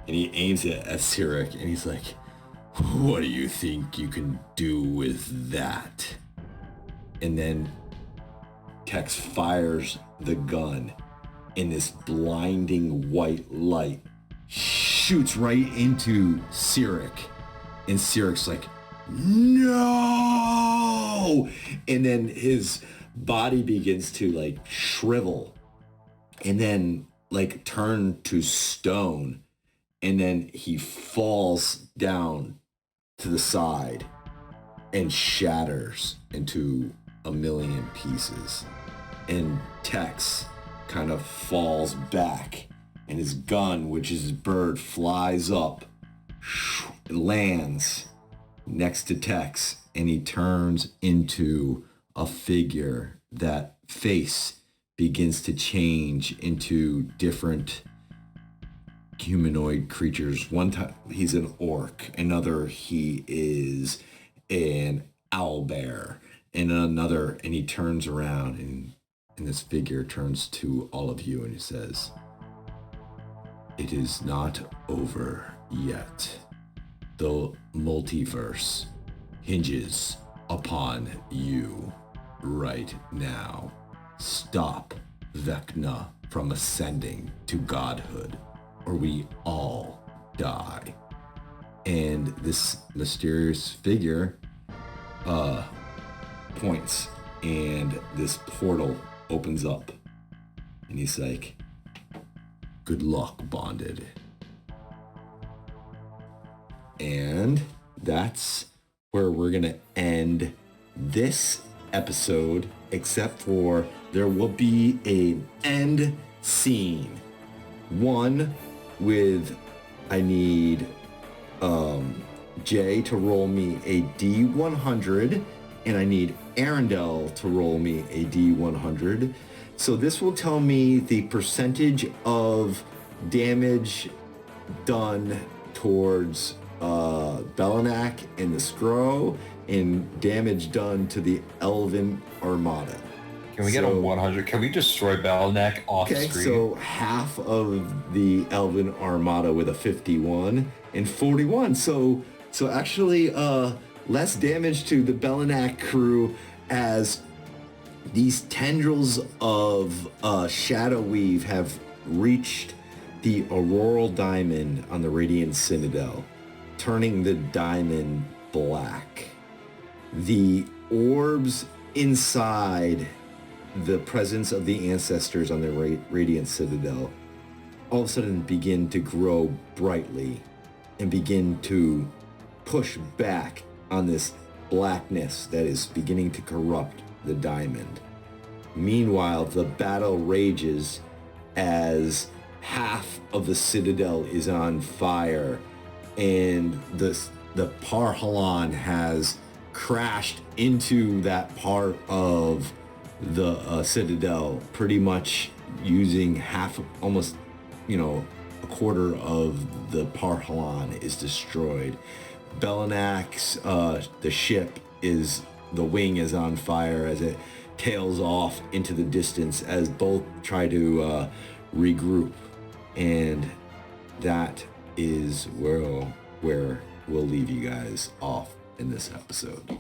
and he aims it at Cyric, and he's like, "What do you think you can do with that?" And then Tex fires the gun, and this blinding white light shoots right into Cyric, and Cyric's like, "No!" And then his body begins to like shrivel, and then like turn to stone, and then he falls down to the side and shatters into a million pieces. And Tex kind of falls back, and his gun, which is his bird, flies up, lands next to Tex, and he turns into a figure. That face begins to change into different humanoid creatures. One time he's an orc, another he is an owlbear, and another, and he turns around, and this figure turns to all of you and he says, "It is not over yet. The multiverse hinges upon you right now. Stop Vecna from ascending to godhood, or we all die." And this mysterious figure points, and this portal opens up, and he's like, "Good luck, Bonded." And that's where we're gonna end this episode, except for there will be an end scene. One with, I need Jay to roll me a D100, and I need Arendelle to roll me a D100. So this will tell me the percentage of damage done towards Belinak and the Skrull, and damage done to the Elven Armada. Can we get a 100? Can we destroy Belinak off Okay, screen? so half of the Elven Armada with a 51 and 41. So actually less damage to the Belinak crew as these tendrils of Shadow Weave have reached the auroral diamond on the Radiant Citadel, turning the diamond black. The orbs inside the presence of the ancestors on the Radiant Citadel all of a sudden begin to grow brightly and begin to push back on this blackness that is beginning to corrupt the diamond. Meanwhile, the battle rages as half of the Citadel is on fire, and the Parhalan has crashed into that part of the Citadel, pretty much using half, almost, a quarter of the Parhalan is destroyed. Belinak's, the ship the wing is on fire as it tails off into the distance as both try to regroup. And that is where we'll leave you guys off in this episode.